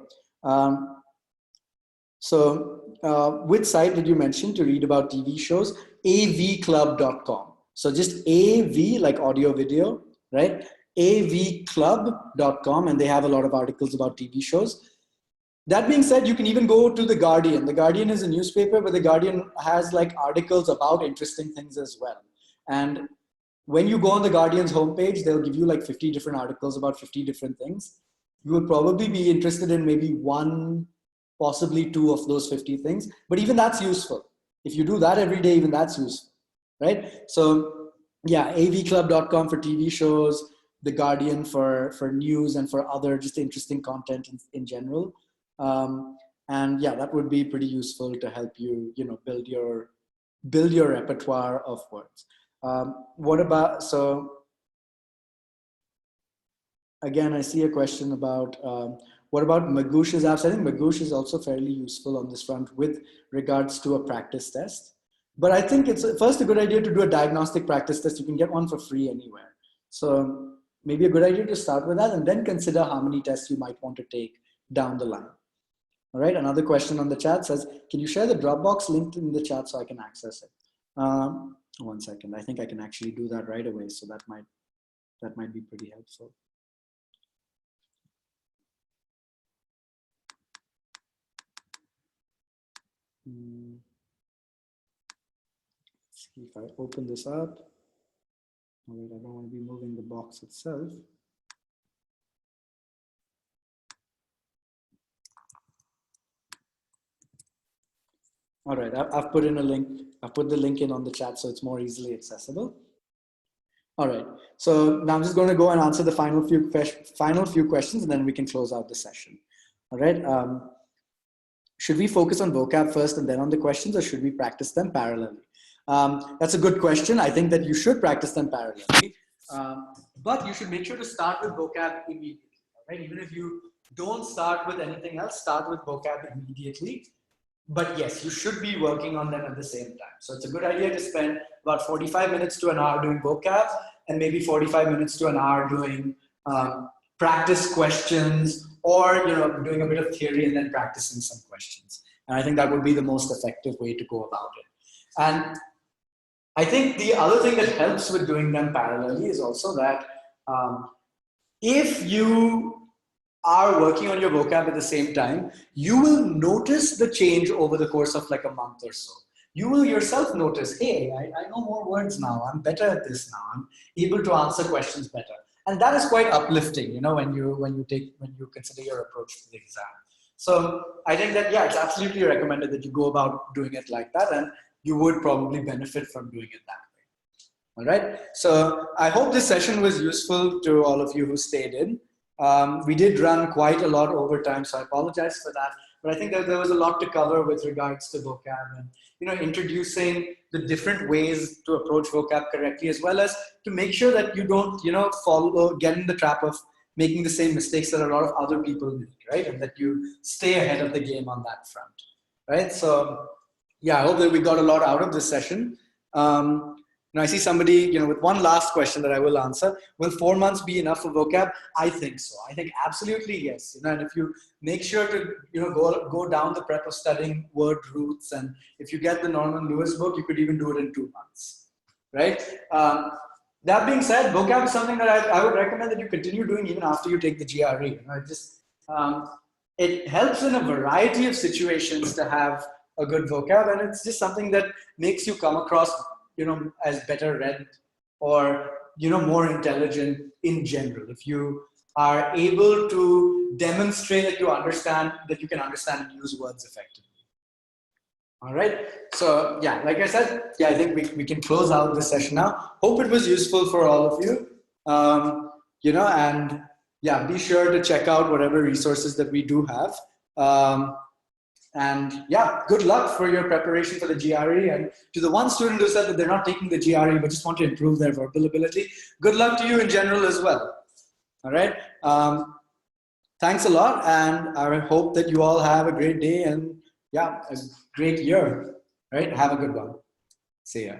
Which site did you mention to read about TV shows? avclub.com. So just AV, like audio video, right? avclub.com, and they have a lot of articles about TV shows. That being said, you can even go to The Guardian. The Guardian is a newspaper, but The Guardian has like articles about interesting things as well. And when you go on The Guardian's homepage, they'll give you like 50 different articles about 50 different things. You will probably be interested in maybe one, possibly two of those 50 things, but even that's useful. If you do that every day, even that's useful, right? So yeah, avclub.com for TV shows, The Guardian for news and for other just interesting content in general. And yeah, that would be pretty useful to help you, you know, build your repertoire of words. What about, so again, I see a question about, what about Magoosh's apps? I think Magoosh is also fairly useful on this front with regards to a practice test. But I think it's first a good idea to do a diagnostic practice test. You can get one for free anywhere. So maybe a good idea to start with that and then consider how many tests you might want to take down the line. All right, another question on the chat says, can you share the Dropbox link in the chat so I can access it? 1 second, I think I can actually do that right away. So that might be pretty helpful. Let's see if I open this up. All right, I don't want to be moving the box itself. All right, I've put in a link. I've put the link in on the chat so it's more easily accessible. All right, so now I'm just going to go and answer the final few questions, and then we can close out the session. All right, should we focus on vocab first and then on the questions, or should we practice them parallelly? That's a good question. I think that you should practice them parallelly, but you should make sure to start with vocab immediately. Right? Even if you don't start with anything else, start with vocab immediately. But yes, you should be working on them at the same time. So it's a good idea to spend about 45 minutes to an hour doing vocab, and maybe 45 minutes to an hour doing practice questions, or doing a bit of theory and then practicing some questions. And I think that would be the most effective way to go about it. And I think the other thing that helps with doing them parallelly is also that if you are working on your vocab at the same time, you will notice the change over the course of like a month or so. you will yourself notice, hey, I know more words now. I'm better at this now. I'm able to answer questions better. And that is quite uplifting, when you consider your approach to the exam. So I think that, yeah, it's absolutely recommended that you go about doing it like that, and you would probably benefit from doing it that way. All right. So I hope this session was useful to all of you who stayed in. We did run quite a lot over time, so I apologize for that. But I think that there was a lot to cover with regards to vocab and, introducing the different ways to approach vocab correctly, as well as to make sure that you don't, get in the trap of making the same mistakes that a lot of other people make, right? And that you stay ahead of the game on that front, right? So yeah, I hope that we got a lot out of this session. Now I see somebody, with one last question that I will answer. Will 4 months be enough for vocab? I think so. I think absolutely yes. And if you make sure to, go down the prep of studying word roots, and if you get the Norman Lewis book, you could even do it in 2 months, right? That being said, vocab is something that I would recommend that you continue doing even after you take the GRE. It helps in a variety of situations to have a good vocab, and it's just something that makes you come across as better read or, more intelligent in general. If you are able to demonstrate that you can understand and use words effectively. All right. So yeah, like I said, yeah, I think we can close out this session now. Hope it was useful for all of you. And yeah, be sure to check out whatever resources that we do have. And yeah, good luck for your preparation for the GRE. And to the one student who said that they're not taking the GRE but just want to improve their verbal ability, good luck to you in general as well. All right. Thanks a lot, and I hope that you all have a great day and yeah, a great year. Right. Have a good one. See ya.